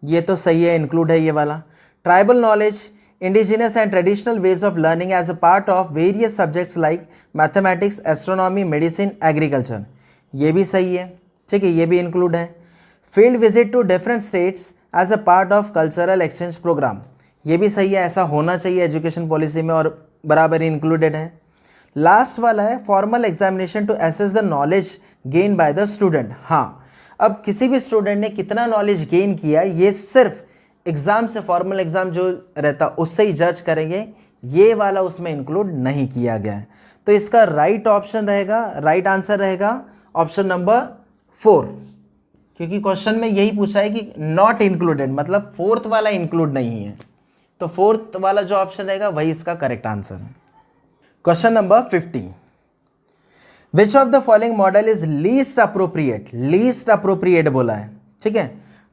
ये तो सही है, इंक्लूड है ये वाला। Tribal knowledge, indigenous and traditional ways of learning as a part of various subjects like mathematics, astronomy, medicine, agriculture, ये भी सही है, ठीक है, ये भी इंक्लूड है। Field visit to different states as a part of cultural exchange programme, ये भी सही है, ऐसा होना चाहिए एजुकेशन पॉलिसी में और बराबर इंक्लूडेड है। लास्ट वाला है formal examination to assess the knowledge gain by the student. हाँ, अब किसी भी स्टूडेंट ने कितना नॉलेज गेन किया ये सिर्फ एग्जाम से, फॉर्मल एग्जाम जो रहता उससे ही जज करेंगे, ये वाला उसमें इंक्लूड नहीं किया गया है। तो इसका राइट ऑप्शन रहेगा, राइट आंसर रहेगा ऑप्शन नंबर 4, क्योंकि क्वेश्चन में यही पूछा है कि नॉट इंक्लूडेड मतलब फोर्थ वाला इंक्लूड नहीं है, तो फोर्थ वाला जो ऑप्शन रहेगा वही इसका करेक्ट आंसर है। Question number 50, which of the following model is least appropriate, least appropriate बोला है, ठीक है,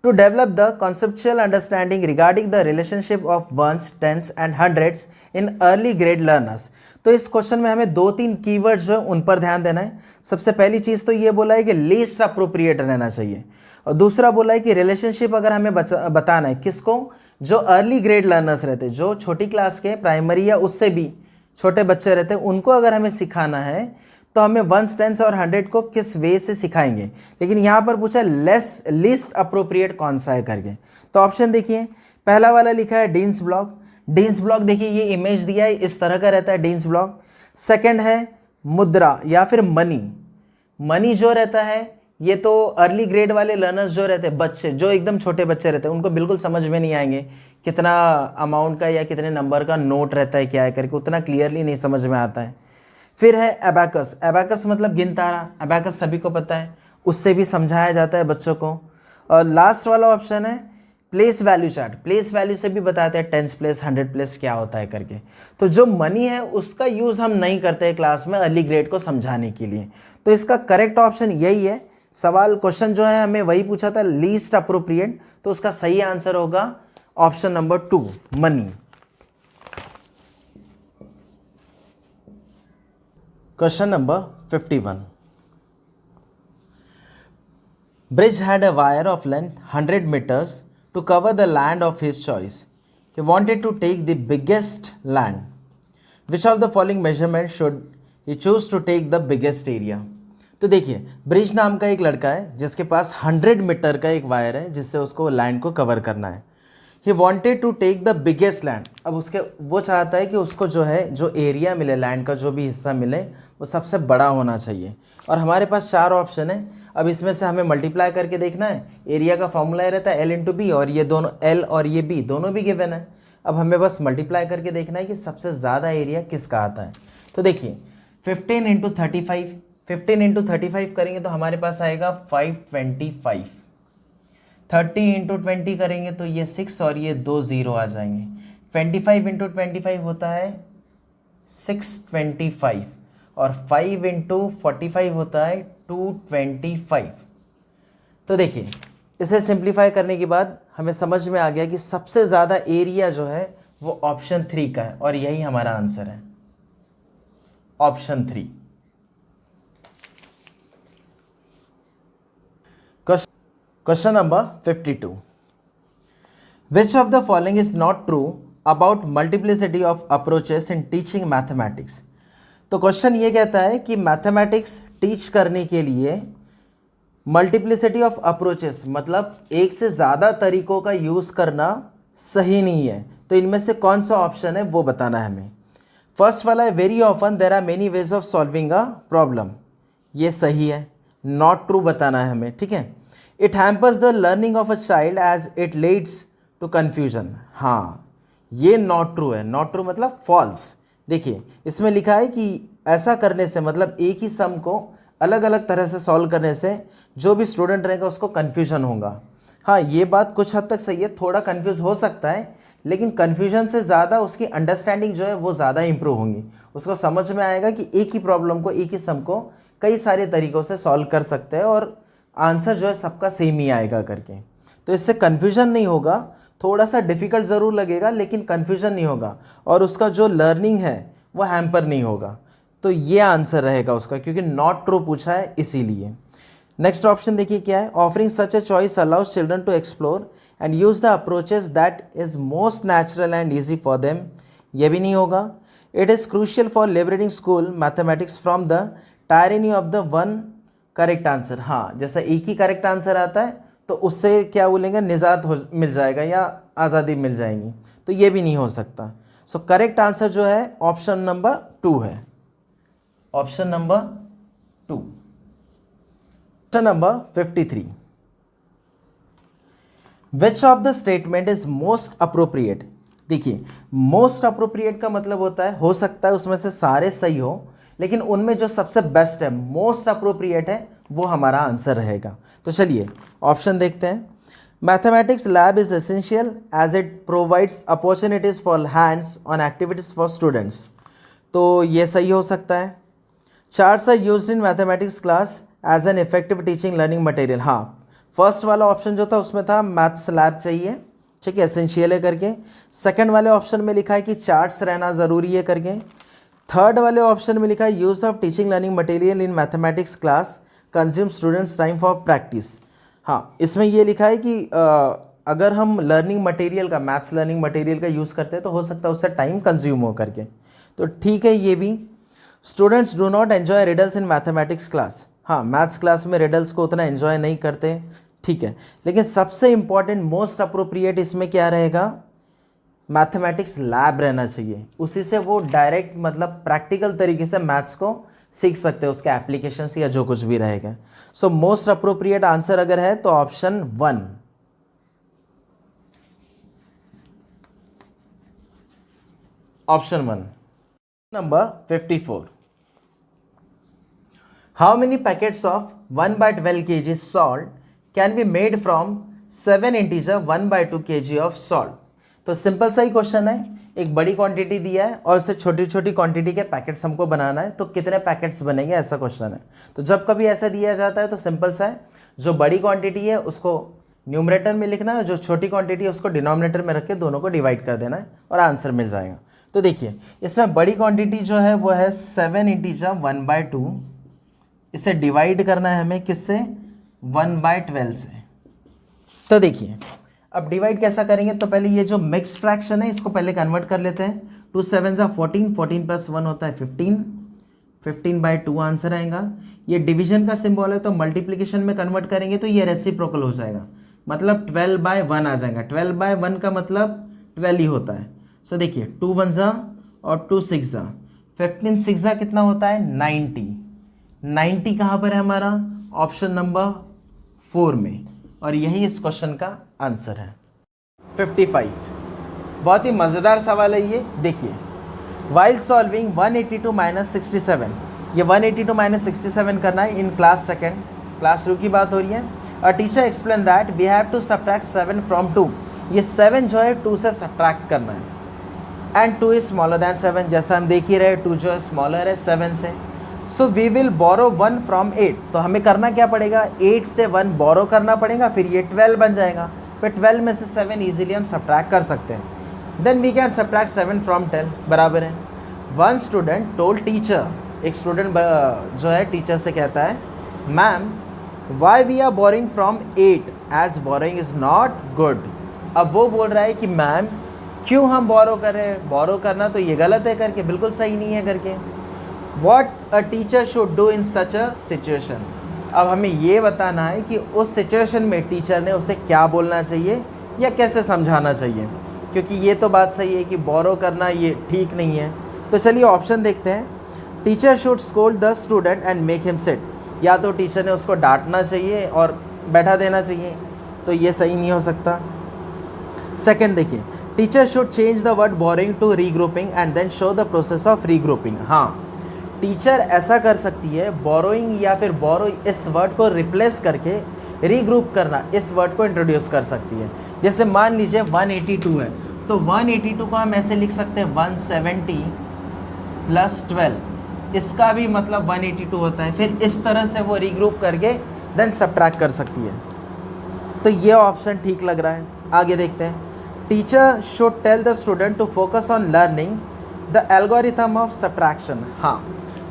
to develop the conceptual understanding regarding the relationship of ones, tens and hundreds in early grade learners. तो इस question में हमें 2-3 keywords जो है उन पर ध्यान देना है। सबसे पहली चीज़ तो ये बोला है कि लीस्ट अप्रोप्रिएट रहना चाहिए, और दूसरा बोला है कि रिलेशनशिप अगर हमें बताना है किसको, जो अर्ली ग्रेड लर्नर्स रहते हैं, जो छोटी क्लास के प्राइमरी या उससे भी छोटे बच्चे रहते हैं, उनको अगर हमें सिखाना है तो हमें वंस, टेंस और हंड्रेड को किस वे से सिखाएंगे। लेकिन यहाँ पर पूछा लीस्ट अप्रोप्रिएट कौन सा है करके। तो ऑप्शन देखिए, पहला वाला लिखा है डीन्स ब्लॉक। डीन्स ब्लॉक देखिए ये इमेज दिया है, इस तरह का रहता है डीन्स ब्लॉक। सेकंड है मुद्रा या फिर मनी। मनी जो रहता है ये तो अर्ली ग्रेड वाले लर्नर्स जो रहते हैं, बच्चे जो एकदम छोटे बच्चे रहते हैं, उनको बिल्कुल समझ में नहीं आएंगे कितना अमाउंट का या कितने नंबर का नोट रहता है क्या है करके, उतना क्लियरली नहीं समझ में आता है। फिर है एबाकस। एबाकस मतलब गिनतारा, एबाकस सभी को पता है, उससे भी समझाया जाता है बच्चों को। और लास्ट वाला ऑप्शन है place value chart. Place value से भी बताते हैं 10 प्लेस 100 प्लेस क्या होता है करके। तो जो मनी है उसका यूज़ हम नहीं करते हैं क्लास में अर्ली ग्रेड को समझाने के लिए। तो इसका करेक्ट ऑप्शन यही है। सवाल क्वेश्चन जो है हमें वही पूछा था लीस्ट अप्रोप्रिएट, तो उसका सही आंसर होगा option number 2 money. Question number 51. Bridge had a wire of length 100 meters to cover the land of his choice. He wanted to take the biggest land. Which of the following measurements should he choose to take the biggest area? तो देखिए bridge नाम का एक लड़का है जिसके पास 100 metre का एक वायर है जिससे उसको लैंड को कवर करना है। He wanted to take the biggest land. अब उसके वो चाहता है कि उसको जो है जो एरिया मिले, लैंड का जो भी हिस्सा मिले वो सबसे बड़ा होना चाहिए। और हमारे पास 4 ऑप्शन है। अब इसमें से हमें मल्टीप्लाई करके देखना है। एरिया का फॉर्मूला रहता है L इंटू बी, और ये दोनों L और ये B दोनों भी गिवन है। अब हमें बस मल्टीप्लाई करके देखना है कि सबसे ज़्यादा एरिया किसका आता है। तो देखिए 15 इंटू 35, 15 इंटू 35 करेंगे तो हमारे पास आएगा 525। 30 इंटू 20 करेंगे तो ये 6 और ये 2 0 आ जाएंगे। 25 इंटू 25 होता है 625 और 5 इंटू 45 होता है 225। तो देखिए इसे सिंप्लीफाई करने के बाद हमें समझ में आ गया कि सबसे ज़्यादा एरिया जो है वो ऑप्शन 3 का है और यही हमारा आंसर है, option 3। Question number 52. Which of the following is not true about multiplicity of approaches in teaching mathematics? तो क्वेश्चन ये कहता है कि मैथमेटिक्स टीच करने के लिए मल्टीप्लिसिटी ऑफ अप्रोचेस मतलब एक से ज़्यादा तरीकों का यूज़ करना सही नहीं है। तो इनमें से कौन सा ऑप्शन है वो बताना है हमें। फर्स्ट वाला है very often there are many ways of solving a problem, ये सही है, नॉट ट्रू बताना है हमें, ठीक है। It hampers the learning of a child as it leads to confusion, हाँ ये नॉट ट्रू है। नॉट ट्रू मतलब फॉल्स। देखिए इसमें लिखा है कि ऐसा करने से मतलब एक ही सम को अलग अलग तरह से सॉल्व करने से जो भी स्टूडेंट रहेगा उसको कन्फ्यूजन होगा। हाँ, ये बात कुछ हद तक सही है, थोड़ा कंफ्यूज हो सकता है, लेकिन कन्फ्यूजन से ज़्यादा उसकी अंडरस्टैंडिंग जो है वो ज़्यादा इंप्रूव होंगी। उसको समझ में आएगा कि एक ही प्रॉब्लम को, एक ही सम को कई सारे तरीक़ों से सॉल्व कर सकते हैं और आंसर जो है सबका सेम ही आएगा करके। तो इससे कन्फ्यूजन नहीं होगा, थोड़ा सा डिफ़िकल्ट ज़रूर लगेगा लेकिन कन्फ्यूजन नहीं होगा और उसका जो लर्निंग है वो हैम्पर नहीं होगा। तो ये आंसर रहेगा उसका, क्योंकि नॉट ट्रू पूछा है इसीलिए। नेक्स्ट ऑप्शन देखिए क्या है, offering such a choice allows children to explore and use the approaches that is most natural and easy for them. ये भी नहीं होगा। It is crucial for liberating school mathematics from the tyranny of the one correct answer. हाँ, जैसा एक ही correct answer आता है तो उससे क्या बोलेंगे, निजात हो मिल जाएगा या आज़ादी मिल जाएगी, तो ये भी नहीं हो सकता। सो करेक्ट आंसर जो है ऑप्शन नंबर 2 है, option number 2। Question number 53, which of the statement is most appropriate. देखिए, मोस्ट अप्रोप्रिएट का मतलब होता है हो सकता है उसमें से सारे सही हो, लेकिन उनमें जो सबसे बेस्ट है, मोस्ट अप्रोप्रिएट है, वो हमारा आंसर रहेगा। तो चलिए ऑप्शन देखते हैं। Mathematics lab is essential as it provides opportunities for hands on activities for students, तो ये सही हो सकता है। Charts are used in mathematics class as an effective teaching learning material. हाँ, फर्स्ट वाला ऑप्शन जो था उसमें था मैथ्स लैब चाहिए, ठीक है, एसेंशियल है करके। सेकंड वाले ऑप्शन में लिखा है कि चार्ट्स रहना ज़रूरी है करके। थर्ड वाले ऑप्शन में लिखा है use of teaching learning material in mathematics class consume students time for practice. हाँ, इसमें ये लिखा है कि अगर हम लर्निंग मटेरियल का, मैथ्स लर्निंग मटेरियल का यूज़ करते हैं तो हो सकता है उससे टाइम कंज्यूम हो करके, तो ठीक है ये भी। Students do not enjoy riddles in mathematics class. हाँ, मैथ्स क्लास में रिडल्स को उतना एन्जॉय नहीं करते, ठीक है, लेकिन सबसे इंपॉर्टेंट मोस्ट अप्रोप्रिएट इसमें क्या रहेगा, मैथमेटिक्स लैब रहना चाहिए। उसी से वो डायरेक्ट मतलब प्रैक्टिकल तरीके से मैथ्स को सीख सकते हैं, उसके एप्लीकेशंस या जो कुछ भी रहेगा। सो मोस्ट अप्रोप्रिएट आंसर अगर है तो option 1, option 1। Number 54, how many packets of 1/12 kg salt can be made from 7 integer 1/2 kg of salt. तो सिंपल सा ही क्वेश्चन है, एक बड़ी क्वांटिटी दिया है और उससे छोटी छोटी क्वांटिटी के पैकेट्स हमको बनाना है, तो कितने पैकेट्स बनेंगे ऐसा क्वेश्चन है। तो जब कभी ऐसा दिया जाता है तो सिंपल सा है, जो बड़ी क्वांटिटी है उसको न्यूमरेटर में लिखना है, जो छोटी क्वांटिटी है उसको डिनोमिनेटर में रख के दोनों को डिवाइड कर देना है और आंसर मिल जाएगा। तो देखिए, इसमें बड़ी क्वांटिटी जो है वो है 7 इंटीजर 1/2, इसे डिवाइड करना है हमें किससे, 1/12 से। तो देखिए अब डिवाइड कैसा करेंगे, तो पहले ये जो मिक्स फ्रैक्शन है इसको पहले कन्वर्ट कर लेते हैं। 2 7 14, 14 + 1 होता है 15, 15/2 आंसर आएगा। ये डिवीजन का सिंबल है तो मल्टीप्लिकेशन में कन्वर्ट करेंगे तो ये रेसिप्रोकल हो जाएगा, मतलब 12/1 आ जाएगा। 12/1 का मतलब 12 ही होता है। सो देखिए 2 1 और 2 6, 15 6 कितना होता है 90। 90 कहाँ पर है हमारा, ऑप्शन नंबर 4 में, और यही इस क्वेश्चन का आंसर है। 55, बहुत ही मज़ेदार सवाल है ये। देखिए, वाइल सॉल्विंग 182 - 67, ये 182 - 67 करना है इन क्लास सेकेंड, क्लास 2 की बात हो रही है। A teacher explain that we have to subtract 7 from 2, ये 7 जो है 2 से सब्ट्रैक्ट करना है। एंड 2 इज स्मॉलर दैन 7, जैसा हम देख ही रहे 2 जो है स्मॉलर है 7 से। So we will borrow 1 from 8, तो हमें करना क्या पड़ेगा, 8 से 1 बोरो करना पड़ेगा, फिर ये 12 बन जाएगा। फिर 12 में से 7 ईजिली हम सब्ट्रैक्ट कर सकते हैं। Then we can subtract 7 from 10, बराबर है। वन स्टूडेंट टोल्ड टीचर, एक स्टूडेंट जो है टीचर से कहता है, ma'am why we are borrowing from 8 as borrowing is not good. अब वो बोल रहा है कि मैम क्यों हम बोरो करें, बोरो करना तो ये गलत है करके, बिल्कुल सही नहीं है करके। What a teacher should do in such a situation, अब हमें ये बताना है कि उस सिचुएशन में टीचर ने उसे क्या बोलना चाहिए या कैसे समझाना चाहिए, क्योंकि ये तो बात सही है कि बोरो करना ये ठीक नहीं है। तो चलिए ऑप्शन देखते हैं। Teacher should scold the student and make him sit, या तो टीचर ने उसको डांटना चाहिए और बैठा देना चाहिए, तो ये सही नहीं हो सकता। सेकंड देखिए, teacher should change the word borrowing to regrouping and then show the process of regrouping. हाँ, टीचर ऐसा कर सकती है, बोरोइंग या फिर बोरो इस वर्ड को रिप्लेस करके रीग्रुप करना इस वर्ड को इंट्रोड्यूस कर सकती है। जैसे मान लीजिए 182 है, तो 182 को हम ऐसे लिख सकते हैं 170 + 12, इसका भी मतलब 182 होता है। फिर इस तरह से वो रीग्रुप करके देन सब्ट्रैक्ट कर सकती है। तो ये ऑप्शन ठीक लग रहा है। आगे देखते हैं, teacher should tell the student to focus on learning the algorithm of subtraction. हाँ,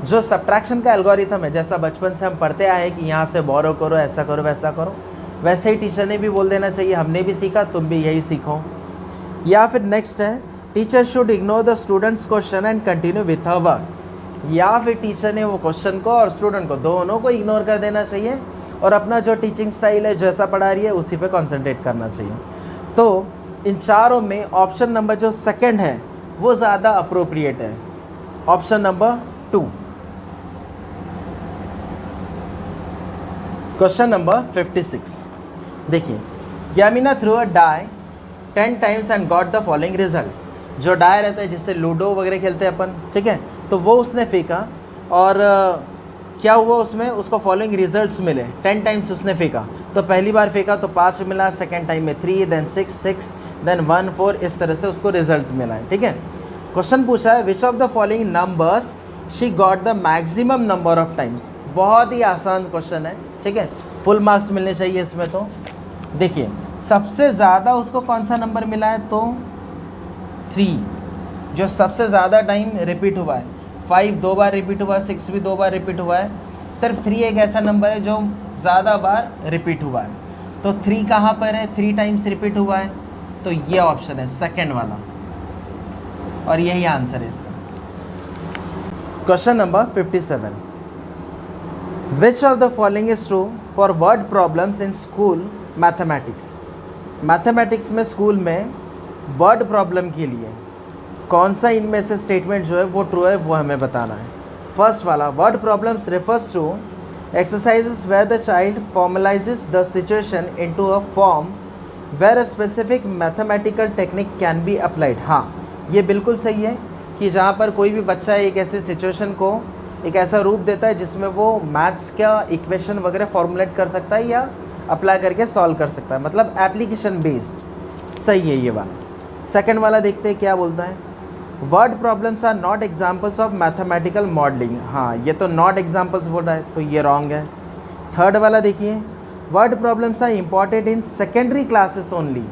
जो सब्ट्रैक्शन का एल्गोरिथम है, जैसा बचपन से हम पढ़ते आए कि यहाँ से बोरो करो, ऐसा करो, वैसा करो, वैसे ही टीचर ने भी बोल देना चाहिए, हमने भी सीखा, तुम भी यही सीखो। या फिर नेक्स्ट है, teacher should ignore the students question and continue with her work. या फिर टीचर ने वो क्वेश्चन को और स्टूडेंट को दोनों को इग्नोर कर देना चाहिए और अपना जो टीचिंग स्टाइल है, जैसा पढ़ा रही है, उसी पे कंसंट्रेट करना चाहिए। तो इन चारों में ऑप्शन नंबर जो सेकंड है वो ज़्यादा अप्रोप्रिएट है, ऑप्शन नंबर 2। क्वेश्चन नंबर 56 देखिए, Yamina threw a die 10 times and got the following result. जो डाई रहता है जिससे लूडो वगैरह खेलते हैं अपन, ठीक है, तो वो उसने फेंका और क्या हुआ उसमें, उसको फॉलोइंग रिजल्ट्स मिले। 10 टाइम्स उसने फेंका, तो पहली बार फेंका तो 5 मिला, सेकेंड टाइम में 3, देन 6, देन 1, 4, इस तरह से उसको रिजल्ट्स मिला है। ठीक है, क्वेश्चन पूछा है विच of the following numbers she got the maximum number of times. बहुत ही आसान क्वेश्चन है, ठीक है, फुल मार्क्स मिलने चाहिए इसमें। तो देखिए, सबसे ज़्यादा उसको कौन सा नंबर मिला है, तो 3, जो सबसे ज़्यादा टाइम रिपीट हुआ है। 5 2 बार रिपीट हुआ है, 6 भी 2 बार रिपीट हुआ है, सिर्फ 3 एक ऐसा नंबर है जो ज़्यादा बार रिपीट हुआ है। तो 3 कहाँ पर है, 3 टाइम्स रिपीट हुआ है, तो ये ऑप्शन है सेकंड वाला, और यही आंसर है इसका। Question number 57, which of the following is true for word problems in school mathematics. Mathematics में स्कूल में वर्ड प्रॉब्लम के लिए कौन सा इनमें से स्टेटमेंट जो है वो ट्रू है, वो हमें बताना है। फर्स्ट वाला, word problems refers to exercises where the child formalizes the situation into a form where a specific mathematical technique can be applied। हाँ, ये बिल्कुल सही है कि जहाँ पर कोई भी बच्चा एक ऐसे सिचुएशन को एक ऐसा रूप देता है जिसमें वो मैथ्स का इक्वेशन वगैरह फॉर्मुलेट कर सकता है या अप्लाई करके सॉल्व कर सकता है, मतलब एप्लीकेशन बेस्ड। सही है ये वाला। सेकंड वाला देखते हैं क्या बोलता है, word problems are not examples of mathematical modelling. हाँ, ये तो नॉट एग्जाम्पल्स बोल रहा है, तो ये रॉन्ग है। थर्ड वाला देखिए, word problems are important in secondary classes only.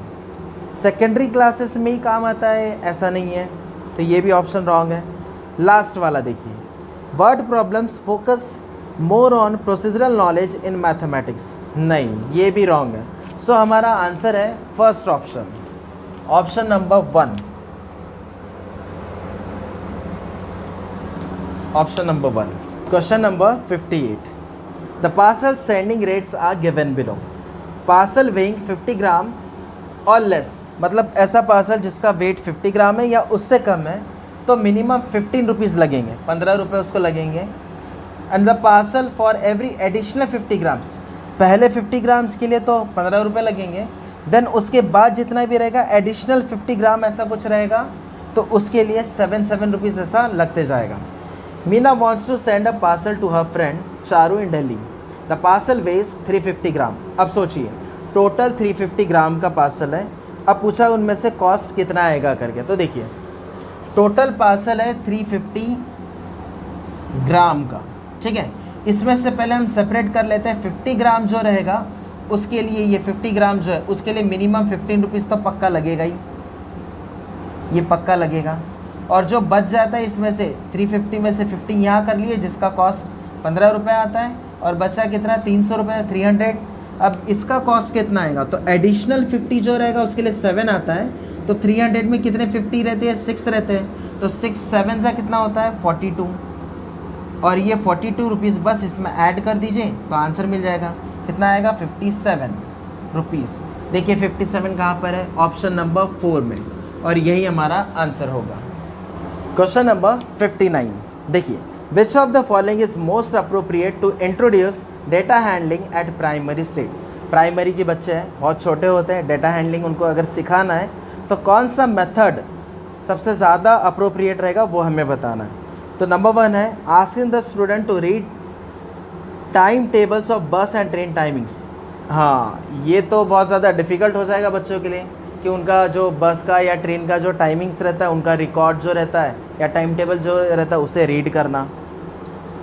Secondary classes में ही काम आता है, ऐसा नहीं है, तो ये भी ऑप्शन रॉन्ग है। लास्ट वाला देखिए, word problems focus more on procedural knowledge in mathematics. नहीं, ये भी रॉन्ग है। सो हमारा आंसर है first option, option number 1, option number 1। Question number 58, the parcel sending rates are given below. Parcel weighing 50 gram और less, मतलब ऐसा parcel जिसका वेट 50 ग्राम है या उससे कम है, तो मिनिमम 15 रुपीज़ लगेंगे, 15 रुपये उसको लगेंगे। And the parcel for every additional 50 grams, पहले 50 ग्राम्स के लिए तो 15 रुपये लगेंगे, देन उसके बाद जितना भी रहेगा एडिशनल 50 ग्राम ऐसा कुछ रहेगा, तो उसके लिए 7 रुपीज़ ऐसा लगते जाएगा। Meena wants to send a parcel to her friend Charu in Delhi. The parcel weighs 350 ग्राम। अब सोचिए, टोटल 350 ग्राम का पार्सल है। अब पूछा उनमें से कॉस्ट कितना आएगा करके, तो देखिए टोटल पार्सल है 350 ग्राम का, ठीक है। इसमें से पहले हम सेपरेट कर लेते हैं, 50 ग्राम जो रहेगा उसके लिए, ये 50 ग्राम जो है उसके लिए मिनिमम 15 रुपीज़ तो पक्का लगेगा ही, ये पक्का लगेगा। और जो बच जाता है इसमें से 350 में से 50 यहाँ कर लिए, जिसका कॉस्ट 15 रुपये आता है, और बचा कितना 300 रुपये, 300। अब इसका कॉस्ट कितना आएगा, तो एडिशनल 50 जो रहेगा उसके लिए 7 आता है, तो 300 में कितने 50 रहते हैं, 6 रहते हैं, तो 6 7 से कितना होता है 42, और ये 42 रुपीज़ बस इसमें ऐड कर दीजिए तो आंसर मिल जाएगा। कितना आएगा 57 रुपीज़। देखिए 57 कहाँ पर है, ऑप्शन नंबर 4 में, और यही हमारा आंसर होगा। क्वेश्चन नंबर 59 देखिए, which of the following is most appropriate to introduce data handling at primary stage. Primary के बच्चे हैं, बहुत छोटे होते हैं, डेटा हैंडलिंग उनको अगर सिखाना है तो कौन सा मेथड सबसे ज़्यादा अप्रोप्रिएट रहेगा वो हमें बताना है। तो नंबर 1 है asking the student to read time tables of bus and train timings. हाँ, ये तो बहुत ज़्यादा डिफ़िकल्ट हो जाएगा बच्चों के लिए कि उनका जो बस का या ट्रेन का जो टाइमिंग्स रहता है, उनका रिकॉर्ड जो रहता है या टाइम टेबल जो रहता है उसे रीड करना,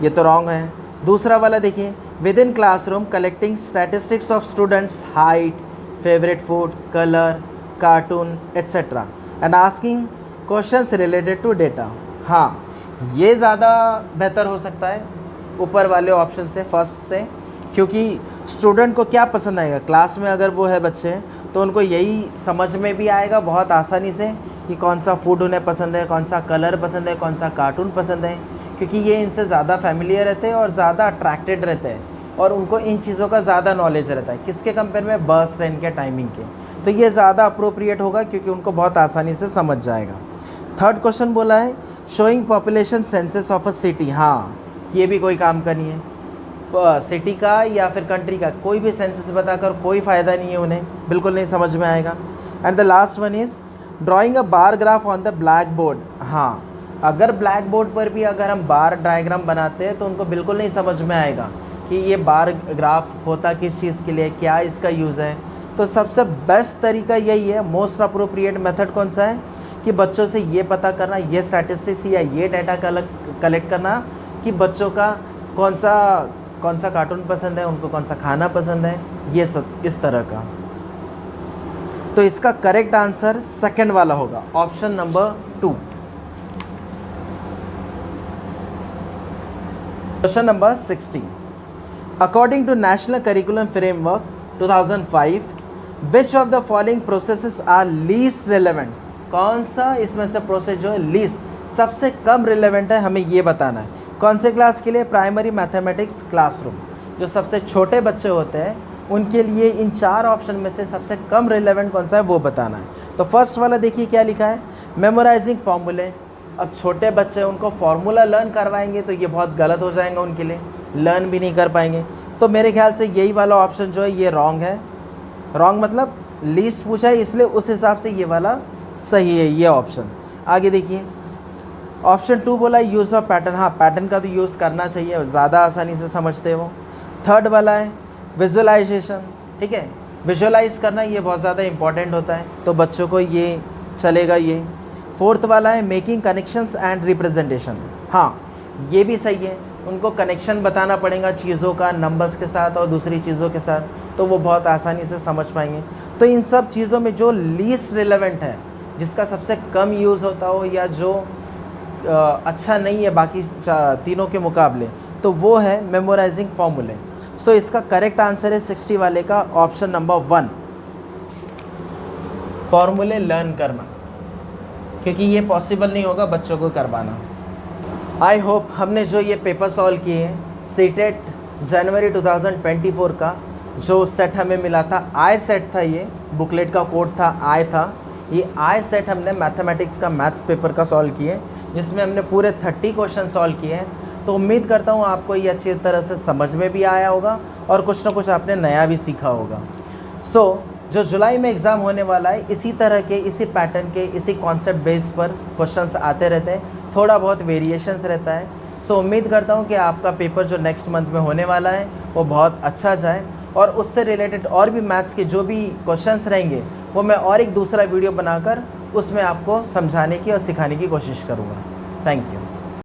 ये तो रॉन्ग है। दूसरा वाला देखिए, within classroom collecting statistics of students height, favourite food, colour, cartoon etcetera and asking questions related to data. हाँ, ये ज़्यादा बेहतर हो सकता है ऊपर वाले ऑप्शन से, फर्स्ट से, क्योंकि स्टूडेंट को क्या पसंद आएगा क्लास में, अगर वो है बच्चे तो उनको यही समझ में भी आएगा बहुत आसानी से कि कौन सा फूड उन्हें पसंद है, कौन सा कलर पसंद है, कौन सा कार्टून पसंद है, क्योंकि ये इनसे ज़्यादा फैमिलियर रहते हैं और ज़्यादा अट्रैक्टेड रहते हैं और उनको इन चीज़ों का ज़्यादा नॉलेज रहता है। किसके कंपेयर में? बस ट्रेन के टाइमिंग के। तो ये ज़्यादा अप्रोप्रिएट होगा क्योंकि उनको बहुत आसानी से समझ जाएगा। थर्ड क्वेश्चन बोला है showing population census of a city. हाँ, ये भी कोई काम का नहीं है। सिटी का या फिर कंट्री का कोई भी सेंसस बताकर कोई फ़ायदा नहीं है, उन्हें बिल्कुल नहीं समझ में आएगा। And the last one is drawing a bar graph on the black board. हाँ, अगर ब्लैक बोर्ड पर भी अगर हम बार डायग्राम बनाते हैं तो उनको बिल्कुल नहीं समझ में आएगा कि ये बार ग्राफ होता किस चीज़ के लिए, क्या इसका यूज़ है। तो सबसे बेस्ट तरीका यही है, मोस्ट अप्रोप्रिएट मेथड कौन सा है कि बच्चों से ये पता करना, ये स्टैटिस्टिक्स या ये डाटा कलेक्ट करना कि बच्चों का कौन सा कार्टून पसंद है, उनको कौन सा खाना पसंद है, ये सब इस तरह का। तो इसका करेक्ट आंसर सेकंड वाला होगा, option number 2। Question number 60, according to national curriculum framework 2005 which of the following processes are least relevant. कौन सा इसमें से प्रोसेस जो है लीस्ट, सबसे कम रिलेवेंट है, हमें ये बताना है। कौन से क्लास के लिए? Primary mathematics classroom. जो सबसे छोटे बच्चे होते हैं उनके लिए इन 4 ऑप्शन में से सबसे कम रिलेवेंट कौन सा है वो बताना है। तो फर्स्ट वाला देखिए क्या लिखा है, मेमोराइजिंग फॉर्मूले। अब छोटे बच्चे उनको फार्मूला लर्न करवाएंगे तो ये बहुत गलत हो जाएगा उनके लिए, लर्न भी नहीं कर पाएंगे। तो मेरे ख्याल से यही वाला ऑप्शन जो है ये रॉन्ग है। रॉन्ग मतलब लीस्ट पूछा है इसलिए उस हिसाब से ये वाला सही है, ये ऑप्शन। आगे देखिए, ऑप्शन 2 बोला यूज़ ऑफ पैटर्न। हाँ, पैटर्न का तो यूज़ करना चाहिए, ज़्यादा आसानी से समझते हैं वो। थर्ड वाला है विजुअलाइजेशन। ठीक है, विजुअलाइज करना ये बहुत ज़्यादा इंपॉर्टेंट होता है, तो बच्चों को ये चलेगा ये। फोर्थ वाला है मेकिंग कनेक्शंस एंड रिप्रेजेंटेशन। हाँ, ये भी सही है, उनको कनेक्शन बताना पड़ेगा चीज़ों का नंबर्स के साथ और दूसरी चीज़ों के साथ, तो वो बहुत आसानी से समझ पाएंगे। तो इन सब चीज़ों में जो लीस्ट रिलेवेंट है, जिसका सबसे कम यूज़ होता हो या जो अच्छा नहीं है बाकी तीनों के मुकाबले, तो वो है मेमोराइजिंग फॉर्मूले। सो इसका करेक्ट आंसर है 60 वाले का ऑप्शन नंबर 1, फॉर्मूले लर्न करना, क्योंकि ये पॉसिबल नहीं होगा बच्चों को करवाना। आई होप हमने जो ये पेपर सॉल्व किए हैं, सीटेट जनवरी 2024 का जो सेट हमें मिला था, आई सेट था, ये बुकलेट का कोड था, आई था, ये आई सेट हमने मैथमेटिक्स का मैथ्स पेपर का सॉल्व किए, जिसमें हमने पूरे 30 क्वेश्चन सॉल्व किए हैं। तो उम्मीद करता हूँ आपको ये अच्छी तरह से समझ में भी आया होगा और कुछ ना कुछ आपने नया भी सीखा होगा। जो जुलाई में एग्ज़ाम होने वाला है, इसी तरह के, इसी पैटर्न के, इसी कॉन्सेप्ट बेस पर क्वेश्चंस आते रहते हैं, थोड़ा बहुत वेरिएशंस रहता है। उम्मीद करता हूँ कि आपका पेपर जो नेक्स्ट मंथ में होने वाला है वो बहुत अच्छा जाए, और उससे रिलेटेड और भी मैथ्स के जो भी क्वेश्चंस रहेंगे वो मैं और एक दूसरा वीडियो बनाकर उसमें आपको समझाने की और सिखाने की कोशिश करूँगा। Thank you.